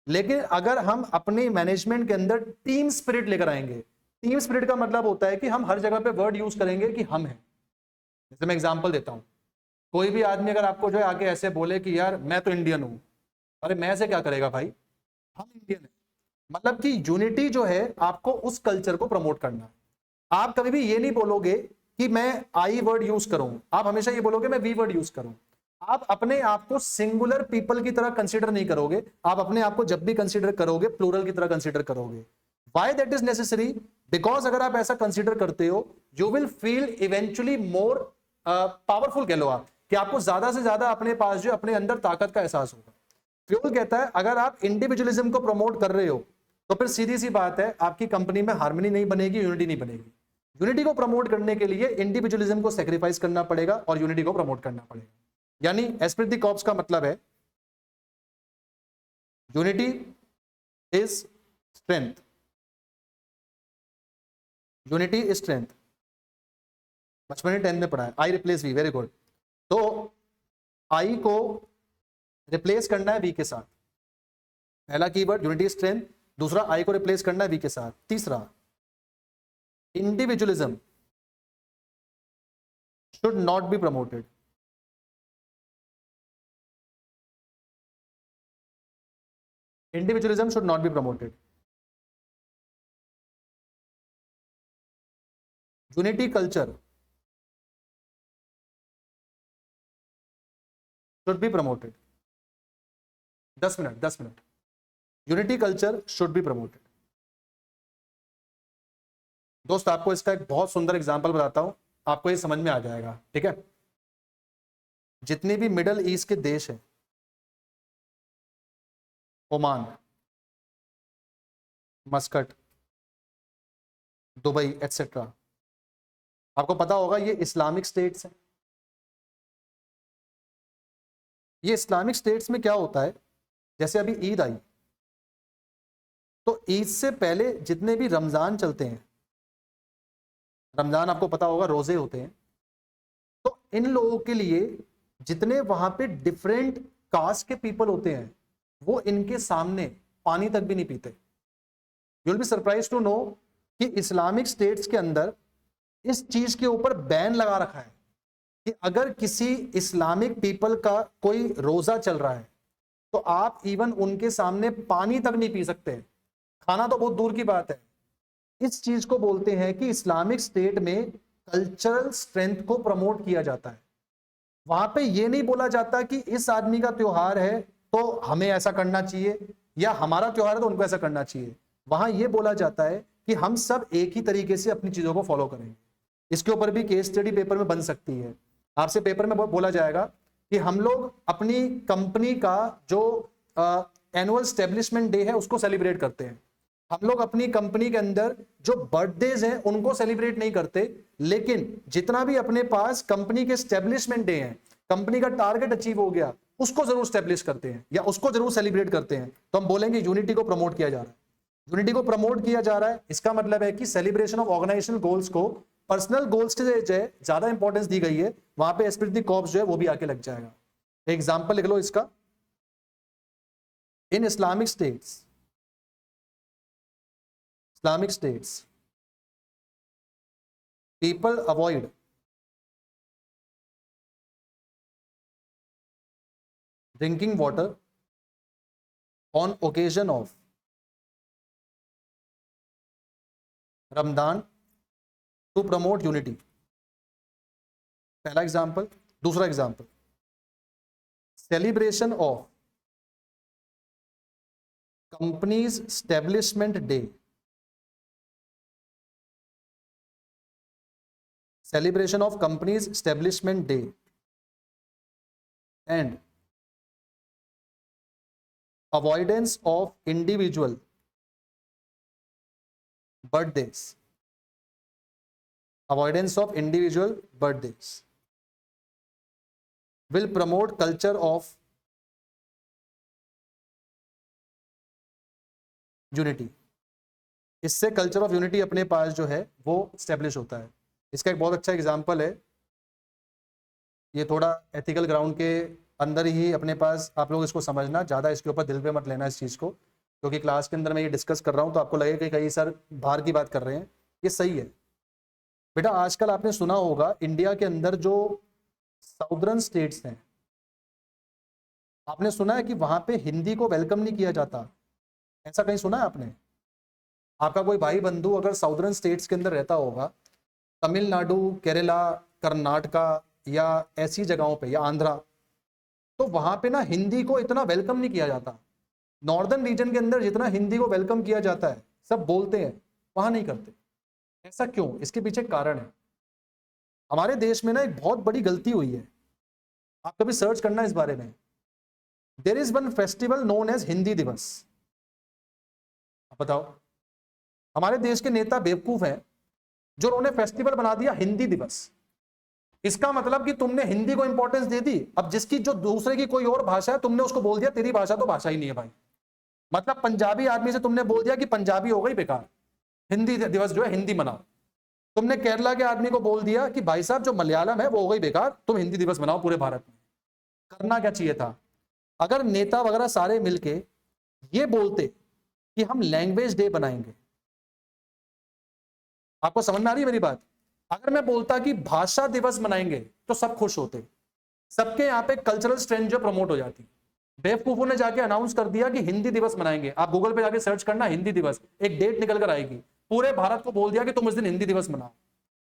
लेकिन अगर हम अपने मैनेजमेंट के अंदर टीम स्पिरिट लेकर आएंगे, टीम स्पिरिट का मतलब होता है कि हम हर जगह पे वर्ड यूज करेंगे कि हम हैं। जैसे मैं एग्जांपल देता हूं, कोई भी आदमी अगर आपको जो है आके ऐसे बोले कि यार मैं तो इंडियन हूं, अरे मैं से क्या करेगा भाई, हम इंडियन है। मतलब कि यूनिटी जो है आपको उस कल्चर को प्रमोट करना है। आप कभी भी ये नहीं बोलोगे कि मैं आई वर्ड यूज करूं, आप हमेशा ये बोलोगे मैं वी वर्ड यूज करूं। आप अपने आप को सिंगुलर पीपल की तरह कंसीडर नहीं करोगे, आप अपने आप को जब भी कंसीडर करोगे प्लूरल की तरह कंसीडर करोगे। Why that is necessary? Because अगर आप ऐसा कंसीडर करते हो you will feel eventually more powerful, कह लो आप, कि आपको ज्यादा से ज्यादा अपने पास जो अपने अंदर ताकत का एहसास होगा। फ्यूल कहता है अगर आप इंडिविजुअलिज्म को प्रमोट कर रहे हो तो फिर सीधी सी बात है आपकी कंपनी में हार्मनी नहीं बनेगी, यूनिटी नहीं बनेगी। यूनिटी को प्रमोट करने के लिए इंडिविजुअलिज्म को सेक्रीफाइस करना पड़ेगा और यूनिटी को प्रमोट करना पड़ेगा। यानी एस्पिरिट द कॉर्प्स का मतलब है unity is strength, unity is strength. बचपन में 10th में पढ़ा है, I replace we, very good. तो आई को रिप्लेस करना है वी के साथ, पहला कीवर्ड यूनिटी स्ट्रेंथ। दूसरा आई को रिप्लेस करना है वी के साथ। तीसरा individualism should not be promoted. Individualism should not be promoted. Unity culture should be promoted. 10 minute 10 minute. Unity culture should be promoted. दोस्त आपको इसका एक बहुत सुंदर एग्जांपल बताता हूं, आपको ये समझ में आ जाएगा, ठीक है? जितने भी मिडल ईस्ट के देश हैं, ओमान, मस्कट, दुबई एटसेट्रा, आपको पता होगा ये इस्लामिक स्टेट्स हैं। ये इस्लामिक स्टेट्स में क्या होता है, जैसे अभी ईद आई तो ईद से पहले जितने भी रमजान चलते हैं, रमजान आपको पता होगा रोजे होते हैं, तो इन लोगों के लिए जितने वहां पे डिफरेंट कास्ट के पीपल होते हैं वो इनके सामने पानी तक भी नहीं पीते। You will be surprise to know कि इस्लामिक स्टेट्स के अंदर इस चीज के ऊपर बैन लगा रखा है कि अगर किसी इस्लामिक पीपल का कोई रोजा चल रहा है तो आप इवन उनके सामने पानी तक नहीं पी सकते, खाना तो बहुत दूर की बात है। इस चीज को बोलते हैं कि इस्लामिक स्टेट में कल्चरल स्ट्रेंथ को प्रमोट किया जाता है। वहां पे ये नहीं बोला जाता कि इस आदमी का त्योहार है तो हमें ऐसा करना चाहिए, या हमारा त्योहार है तो उनको ऐसा करना चाहिए। वहां ये बोला जाता है कि हम सब एक ही तरीके से अपनी चीजों को फॉलो करेंगे। इसके ऊपर भी केस स्टडी पेपर में बन सकती है। आपसे पेपर में बोला जाएगा कि हम लोग अपनी कंपनी का जो एनुअल स्टेब्लिशमेंट डे है उसको सेलिब्रेट करते हैं। हम लोग अपनी कंपनी के अंदर जो बर्थडेज हैं उनको सेलिब्रेट नहीं करते, लेकिन जितना भी अपने पास कंपनी के स्टेब्लिशमेंट डे हैं, कंपनी का टारगेट अचीव हो गया, उसको जरूर स्टेब्लिश करते हैं या उसको जरूर सेलिब्रेट करते हैं। तो हम बोलेंगे यूनिटी को प्रमोट किया जा रहा है। यूनिटी को प्रमोट किया जा रहा है, इसका मतलब है कि सेलिब्रेशन ऑफ ऑर्गेनाइजेशनल गोल्स को पर्सनल गोल्स के जो है ज्यादा इंपॉर्टेंस दी गई है, वहां पे एस्पिरिट द कॉर्प्स जो है वो भी आके लग जाएगा। एग्जाम्पल लिख लो इसका, in Islamic states, Islamic states, people avoid drinking water on occasion of Ramadan to promote unity, पहला एग्जाम्पल। दूसरा example, celebration of companies establishment day, celebration of company's establishment day and avoidance of individual birthdays, avoidance of individual birthdays will promote culture of unity। इससे कल्चर ऑफ यूनिटी अपने पास जो है वो स्टेब्लिश होता है। इसका एक बहुत अच्छा एग्जाम्पल है, ये थोड़ा एथिकल ग्राउंड के अंदर ही अपने पास, आप लोग इसको समझना, ज़्यादा इसके ऊपर दिल पे मत लेना इस चीज़ को, क्योंकि क्लास के अंदर मैं ये डिस्कस कर रहा हूँ तो आपको लगेगा कि कई सर बाहर की बात कर रहे हैं, ये सही है। बेटा आजकल आपने सुना होगा इंडिया के अंदर जो साउदर्न स्टेट्स हैं, आपने सुना है कि वहां पे हिंदी को वेलकम नहीं किया जाता, ऐसा कहीं सुना है आपने? आपका कोई भाई बंधु अगर साउदर्न स्टेट्स के अंदर रहता होगा, तमिलनाडु, केरला, कर्नाटका या ऐसी जगहों पे, या आंध्रा, तो वहां पे ना हिंदी को इतना वेलकम नहीं किया जाता। नॉर्दर्न रीजन के अंदर जितना हिंदी को वेलकम किया जाता है, सब बोलते हैं, वहां नहीं करते। ऐसा क्यों? इसके पीछे कारण है। हमारे देश में ना एक बहुत बड़ी गलती हुई है, आप कभी सर्च करना इस बारे में। There is one festival known as Hindi Diwas. आप बताओ, हमारे देश के नेता बेवकूफ हैं जो उन्होंने फेस्टिवल बना दिया हिंदी दिवस। इसका मतलब कि तुमने हिंदी को इंपॉर्टेंस दे दी, अब जिसकी जो दूसरे की कोई और भाषा है तुमने उसको बोल दिया तेरी भाषा तो भाषा ही नहीं है भाई। मतलब पंजाबी आदमी से तुमने बोल दिया कि पंजाबी हो गई बेकार, हिंदी दिवस जो है हिंदी मनाओ। तुमने केरला के आदमी को बोल दिया कि भाई साहब जो मलयालम है वो हो गई बेकार, तुम हिंदी दिवस मनाओ पूरे भारत में। करना क्या चाहिए था? अगर नेता वगैरह सारे मिलके ये बोलते कि हम लैंग्वेज डे बनाएंगे, आपको समझ में आ रही है मेरी बात? अगर मैं बोलता कि भाषा दिवस मनाएंगे तो सब खुश होते, सबके यहाँ पे कल्चरल स्ट्रेंथ जो प्रमोट हो जाती। बेवकूफों ने जाके अनाउंस कर दिया कि हिंदी दिवस मनाएंगे। आप गूगल पे जाके सर्च करना हिंदी दिवस, एक डेट निकल कर आएगी, पूरे भारत को बोल दिया कि तुम इस दिन हिंदी दिवस मनाओ।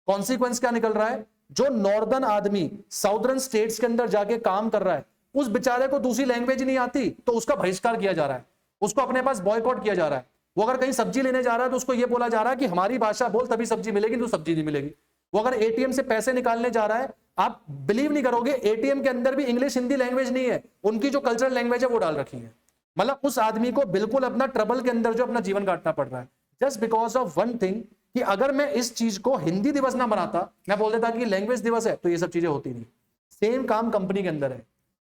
कॉन्सिक्वेंस क्या निकल रहा है? जो नॉर्दर्न आदमी साउदर्न स्टेट्स के अंदर जाके काम कर रहा है, उस बेचारे को दूसरी लैंग्वेज नहीं आती तो उसका बहिष्कार किया जा रहा है, उसको अपने पास बॉयकॉट किया जा रहा है। वो अगर कहीं सब्जी लेने जा रहा है तो उसको ये बोला जा रहा है कि हमारी भाषा बोल तभी सब्जी मिलेगी, तो सब्जी नहीं मिलेगी। वो अगर एटीएम से पैसे निकालने जा रहा है, आप बिलीव नहीं करोगे, एटीएम के अंदर भी इंग्लिश हिंदी लैंग्वेज नहीं है, उनकी जो कल्चरल लैंग्वेज है वो डाल रखी है। मतलब उस आदमी को बिल्कुल अपना ट्रबल के अंदर जो अपना जीवन काटना पड़ रहा है, just because of one thing, कि अगर मैं इस चीज को हिंदी दिवस ना बनाता, मैं बोल देता कि लैंग्वेज दिवस है, तो ये सब चीजें होती नहीं। सेम काम कंपनी के अंदर है।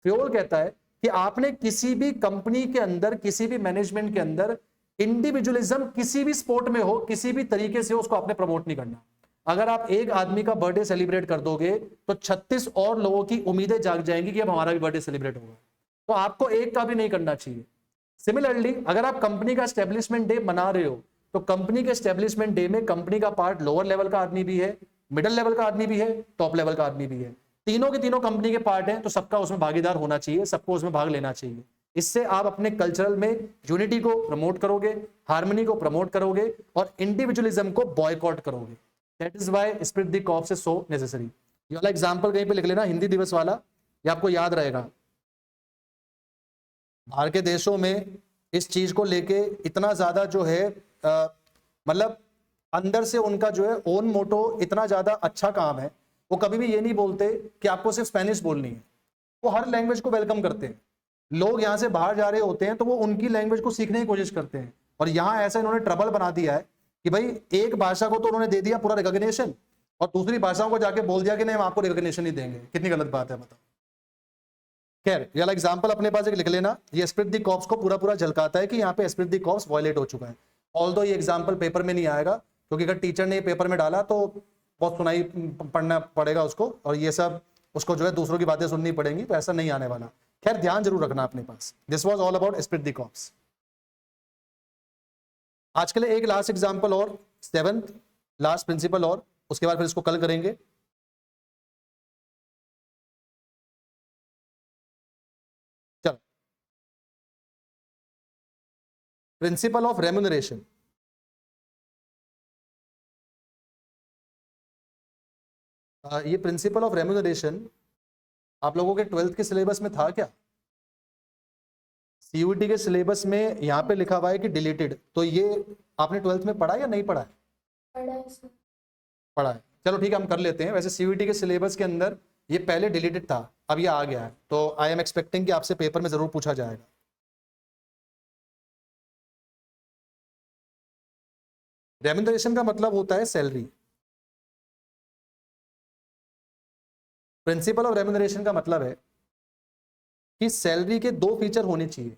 फ्योल कहता है कि आपने किसी भी कंपनी के अंदर, किसी भी मैनेजमेंट के अंदर इंडिविजुअलिज्म किसी भी स्पोर्ट में हो, किसी भी तरीके से उसको आपने प्रमोट नहीं करना। अगर आप एक आदमी का बर्थडे सेलिब्रेट कर दोगे तो 36 और लोगों की उम्मीदें जाग जाएंगी कि अब हमारा भी बर्थडे सेलिब्रेट होगा, तो आपको एक का भी नहीं करना चाहिए। सिमिलरली अगर आप कंपनी का एस्टेब्लिशमेंट डे मना रहे हो, तो कंपनी के एस्टेब्लिशमेंट डे में कंपनी का पार्ट लोअर लेवल का आदमी भी है, मिडिल लेवल का आदमी भी है, टॉप लेवल का आदमी भी है, तीनों के तीनों कंपनी के पार्ट हैं, तो सबका उसमें भागीदार होना चाहिए, सबको उसमें भाग लेना चाहिए। इससे आप अपने कल्चरल में यूनिटी को प्रमोट करोगे, हार्मनी को प्रमोट करोगे और इंडिविजुअलिज्म को बॉयकॉट करोगे। That is why spirit de corps is so necessary. ये वाला एग्जांपल कहीं पे लिख लेना, हिंदी दिवस वाला, ये आपको याद रहेगा। बाहर के देशों में इस चीज को लेके इतना ज्यादा जो है मतलब अंदर से उनका जो है ओन मोटो इतना ज्यादा अच्छा काम है, वो कभी भी ये नहीं बोलते कि आपको सिर्फ स्पेनिश बोलनी है, वो हर लैंग्वेज को वेलकम करते हैं। लोग यहाँ से बाहर जा रहे होते हैं तो वो उनकी लैंग्वेज को सीखने की कोशिश करते हैं, और यहाँ ऐसा इन्होंने ट्रबल बना दिया है कि भाई एक भाषा को तो उन्होंने दे दिया पूरा रिकॉग्निशन, और दूसरी भाषाओं को जाके बोल दिया कि नहीं हम आपको रिकॉग्निशन नहीं देंगे। कितनी गलत बात है बताओ। खैर ये वाला एग्जांपल अपने पास एक लिख लेना, ये स्प्रिट द कॉर्प्स को पूरा पूरा झलकाता है कि यहाँ पे स्प्रिट द कॉर्प्स वायलेट हो चुका है। ऑल्दो ये एग्जांपल पेपर में नहीं आएगा, क्योंकि अगर टीचर ने पेपर में डाला तो बहुत सुनाई पढ़ना पड़ेगा उसको, और ये सब उसको जो है दूसरों की बातें सुननी पड़ेंगी, तो ऐसा नहीं आने वाला। खैर ध्यान जरूर रखना अपने पास। This was all about esprit de corps. आज के लिए एक लास्ट एग्जांपल और, सेवंथ लास्ट प्रिंसिपल, और उसके बाद फिर इसको कल करेंगे। चलो, प्रिंसिपल ऑफ रेम्यूनरेशन। ये प्रिंसिपल ऑफ रेम्यूनरेशन आप लोगों के 12th के सिलेबस में था क्या? सीयूईटी के सिलेबस में यहाँ पे लिखा हुआ है कि डिलीटेड, तो ये आपने 12th में पढ़ा या नहीं पढ़ा है? पढ़ा है सर। पढ़ा है, चलो ठीक है, हम कर लेते हैं। वैसे सीयूईटी के सिलेबस के अंदर ये पहले डिलीटेड था, अब ये आ गया है, तो आई एम एक्सपेक्टिंग कि आपसे पेपर में जरूर पूछा जाएगा। रेम्यूनरेशन का मतलब होता है सैलरी। प्रिंसिपल ऑफ रेम्यूनरेशन का मतलब है कि सैलरी के दो फीचर होने चाहिए।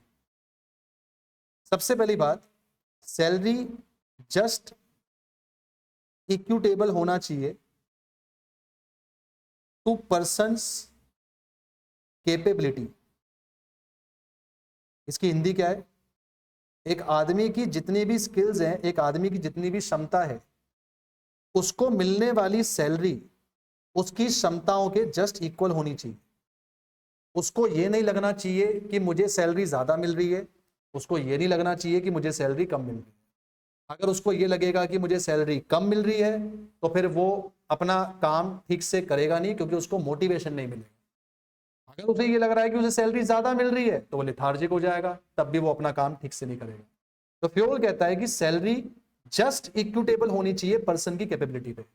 सबसे पहली बात, सैलरी जस्ट इक्विटेबल होना चाहिए टू पर्सन्स कैपेबिलिटी। इसकी हिंदी क्या है? एक आदमी की जितनी भी स्किल्स हैं, एक आदमी की जितनी भी क्षमता है, उसको मिलने वाली सैलरी उसकी क्षमताओं के जस्ट इक्वल होनी चाहिए। उसको ये नहीं लगना चाहिए कि मुझे सैलरी ज्यादा मिल रही है, उसको ये नहीं लगना चाहिए कि मुझे सैलरी कम मिल रही है। अगर उसको ये लगेगा कि मुझे सैलरी कम मिल रही है तो फिर वो अपना काम ठीक से करेगा नहीं, क्योंकि उसको मोटिवेशन नहीं मिलेगा। अगर उसे ये लग रहा है कि उसे सैलरी ज्यादा मिल रही है तो वो लेथार्जिक हो जाएगा, तब भी वो अपना काम ठीक से नहीं करेगा। तो फ्योल कहता है कि सैलरी जस्ट इक्विटेबल होनी चाहिए पर्सन की कैपेबिलिटी पे,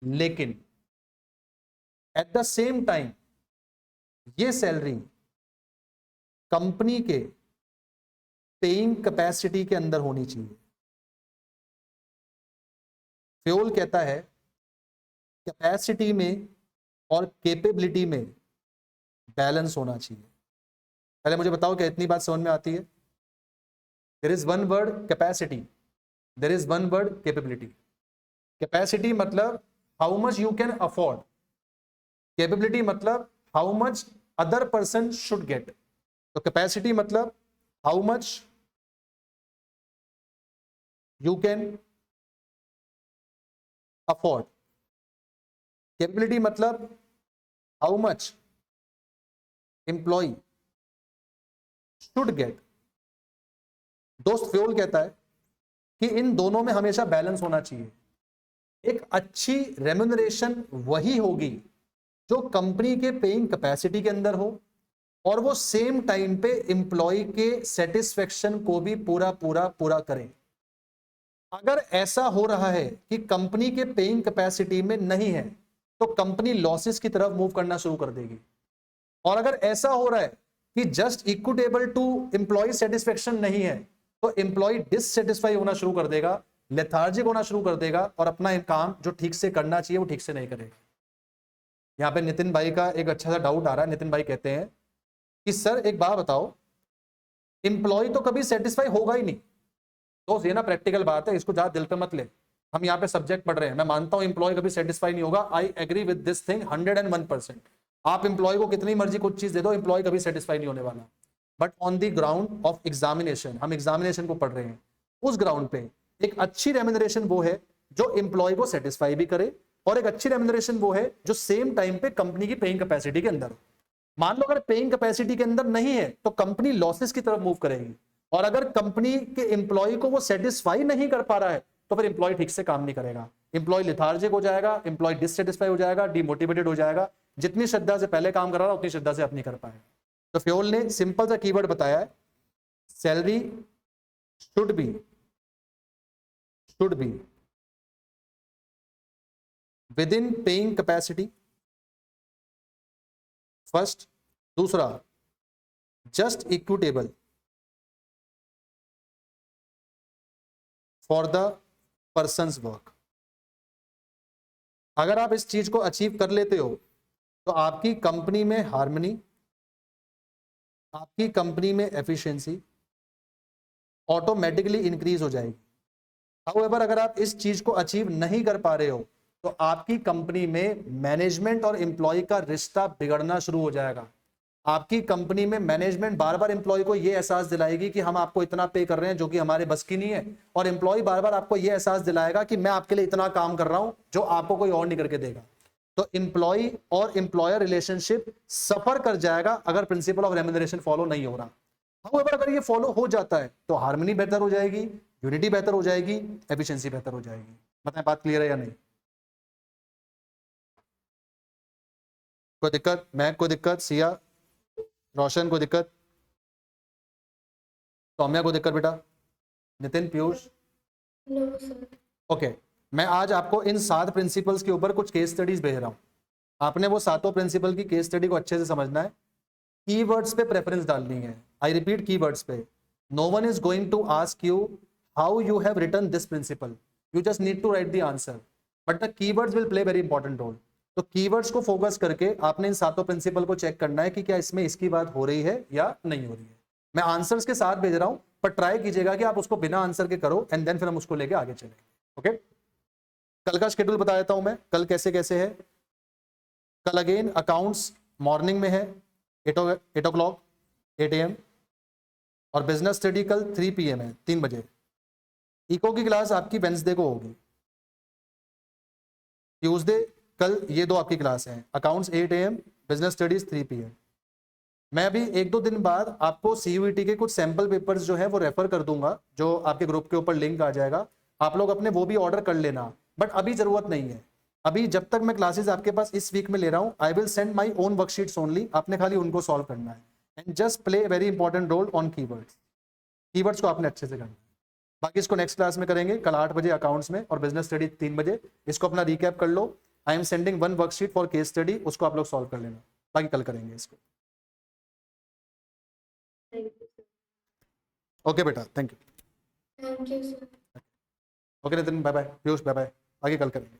लेकिन एट द सेम टाइम ये सैलरी कंपनी के पेइंग कैपेसिटी के अंदर होनी चाहिए। फ्योल कहता है कैपेसिटी में और कैपेबिलिटी में बैलेंस होना चाहिए। पहले मुझे बताओ क्या इतनी बात समझ में आती है? There is one word capacity, there is one word capability. Capacity मतलब how much you can afford, capability मतलब how much other person should get. तो कैपेसिटी मतलब how much you can afford, capability मतलब how much employ should get. दोस्त फ्योल कहता है कि इन दोनों में हमेशा बैलेंस होना चाहिए। एक अच्छी रेम्यूनरेशन वही होगी जो कंपनी के पेइंग कैपेसिटी के अंदर हो और वो सेम टाइम पे एम्प्लॉय के सेटिस्फेक्शन को भी पूरा करे। अगर ऐसा हो रहा है कि कंपनी के पेइंग कैपेसिटी में नहीं है तो कंपनी लॉसेस की तरफ मूव करना शुरू कर देगी, और अगर ऐसा हो रहा है कि just equitable to employ satisfaction नहीं है तो एम्प्लॉय डिससेटिस्फाई होना शुरू कर देगा, लेथार्जिक होना शुरू कर देगा और अपना काम जो ठीक से करना चाहिए वो ठीक से नहीं करेगा। यहाँ पे नितिन भाई का एक अच्छा सा डाउट आ रहा है। नितिन भाई कहते हैं कि सर एक बात बताओ, एम्प्लॉय तो कभी सेटिस्फाई होगा ही नहीं। तो ये ना प्रैक्टिकल बात है, इसको ज्यादा दिल पे मत ले। हम यहाँ पे सब्जेक्ट पढ़ रहे हैं, मैं मानता हूं एम्प्लॉय कभी सेटिस्फाई नहीं होगा। I agree with this thing 101%। आप एम्प्लॉय को कितनी मर्जी कुछ चीज दे दो, एम्प्लॉय कभी सेटिस्फाई नहीं होने वाला। But on the ground of examination, हम एग्जामिनेशन को पढ़ रहे हैं, उस ग्राउंड पे एक अच्छी रेम्यूनरेशन वो है जो एम्प्लॉय को सेटिस्फाई भी करे, और एक अच्छी रेम्यूनरेशन वो है जो सेम टाइम पे कंपनी की पेइंग कैपेसिटी के अंदर। मान लो अगर पेइंग कैपेसिटी के अंदर नहीं है तो कंपनी लॉसेस की तरफ मूव करेगी, और अगर कंपनी के एम्प्लॉय को वो सेटिस्फाई नहीं कर पा रहा है तो फिर एम्प्लॉय ठीक से काम नहीं करेगा, एम्प्लॉय लेथार्जिक हो जाएगा, एम्प्लॉय डिससेटिस्फाई हो जाएगा, डिमोटिवेटेड हो जाएगा। जितनी श्रद्धा से पहले काम कर रहा था उतनी श्रद्धा से अब नहीं कर पाएगा। तो फ्योल ने सिंपल सा कीवर्ड बताया है, salary should be within paying capacity first, दूसरा just equitable for the persons work. अगर आप इस चीज को अचीव कर लेते हो तो आपकी कंपनी में हार्मनी, आपकी कंपनी में एफिशिएंसी ऑटोमेटिकली इंक्रीज हो जाएगी। हाउएवर अगर आप इस चीज को अचीव नहीं कर पा रहे हो तो आपकी कंपनी में मैनेजमेंट और एम्प्लॉय का रिश्ता बिगड़ना शुरू हो जाएगा। आपकी कंपनी में मैनेजमेंट बार बार एम्प्लॉय को यह एहसास दिलाएगी कि हम आपको इतना पे कर रहे हैं जो कि हमारे बस की नहीं है, और एम्प्लॉय बार बार आपको यह एहसास दिलाएगा कि मैं आपके लिए इतना काम कर रहा हूं जो आपको कोई और नहीं करके देगा। तो एम्प्लॉय और एम्प्लॉयर रिलेशनशिप सफर कर जाएगा अगर प्रिंसिपल ऑफ रेम्यूनरेशन फॉलो नहीं हो रहा। हाउएवर अगर ये फॉलो हो जाता है तो हार्मनी बेहतर हो जाएगी, यूनिटी बेहतर हो जाएगी, एफिशिएंसी बेहतर हो जाएगी। बताएं बात क्लियर है या नहीं? कोई दिक्कत? महक कोई दिक्कत? सिया, रोशन कोई दिक्कत? सौम्या कोई दिक्कत बेटा? Nitin, Piyush? No sir. Okay, मैं आज आपको इन 7 प्रिंसिपल्स के ऊपर कुछ केस स्टडीज भेज रहा हूं। आपने वो 7 प्रिंसिपल की केस स्टडी को अच्छे से समझना है, कीवर्ड्स पे प्रेफरेंस डालनी है। आई रिपीट, कीवर्ड्स पे। No one is going to ask you how you have written this principle, you just need to write the answer, but the keywords will play very important role. तो कीवर्ड्स को फोकस करके आपने इन 7 प्रिंसिपल को चेक करना है कि क्या इसमें इसकी बात हो रही है या नहीं हो रही है। मैं आंसर्स के साथ भेज रहा हूं, पर ट्राई कीजिएगा कि आप उसको बिना आंसर के करो, एंड देन फिर हम उसको लेके आगे चलेंगे। ओके, कल का शेड्यूल बता देता हूं मैं, कल कैसे कैसे है। कल अगेन अकाउंट्स मॉर्निंग में है 8 o'clock 8 AM, और बिजनेस स्टडी कल 3 PM है, 3 बजे। इको की क्लास आपकी वेंसडे को होगी। ट्यूसडे कल ये 2 आपकी क्लास हैं, accounts 8 AM, business studies 3 PM। मैं अभी 1-2 दिन बाद आपको CUET के कुछ सैंपल पेपर्स जो है वो रेफर कर दूंगा, जो आपके ग्रुप के ऊपर लिंक आ जाएगा। आप लोग अपने वो भी ऑर्डर कर लेना, बट अभी जरूरत नहीं है। अभी जब तक मैं क्लासेस आपके पास इस वीक में ले रहा हूं, I will send my own worksheets only, आपने खाली उनको सॉल्व करना है, and just play very important roll on keywords. Keywords को आपने अच्छे से करना है। बाकी इसको नेक्स्ट क्लास में करेंगे, कल 8 बजे अकाउंट्स में, और बिजनेस स्टडी 3 बजे। इसको अपना रिकैप कर लो। I am sending 1 worksheet for case study, उसको आप लोग सॉल्व कर लेना, बाकी कल करेंगे इसको। Thank you sir. ओके बेटा, thank you. Thank you sir. Okay Nitin, bye bye. Piyush bye bye, आगे कल करेंगे।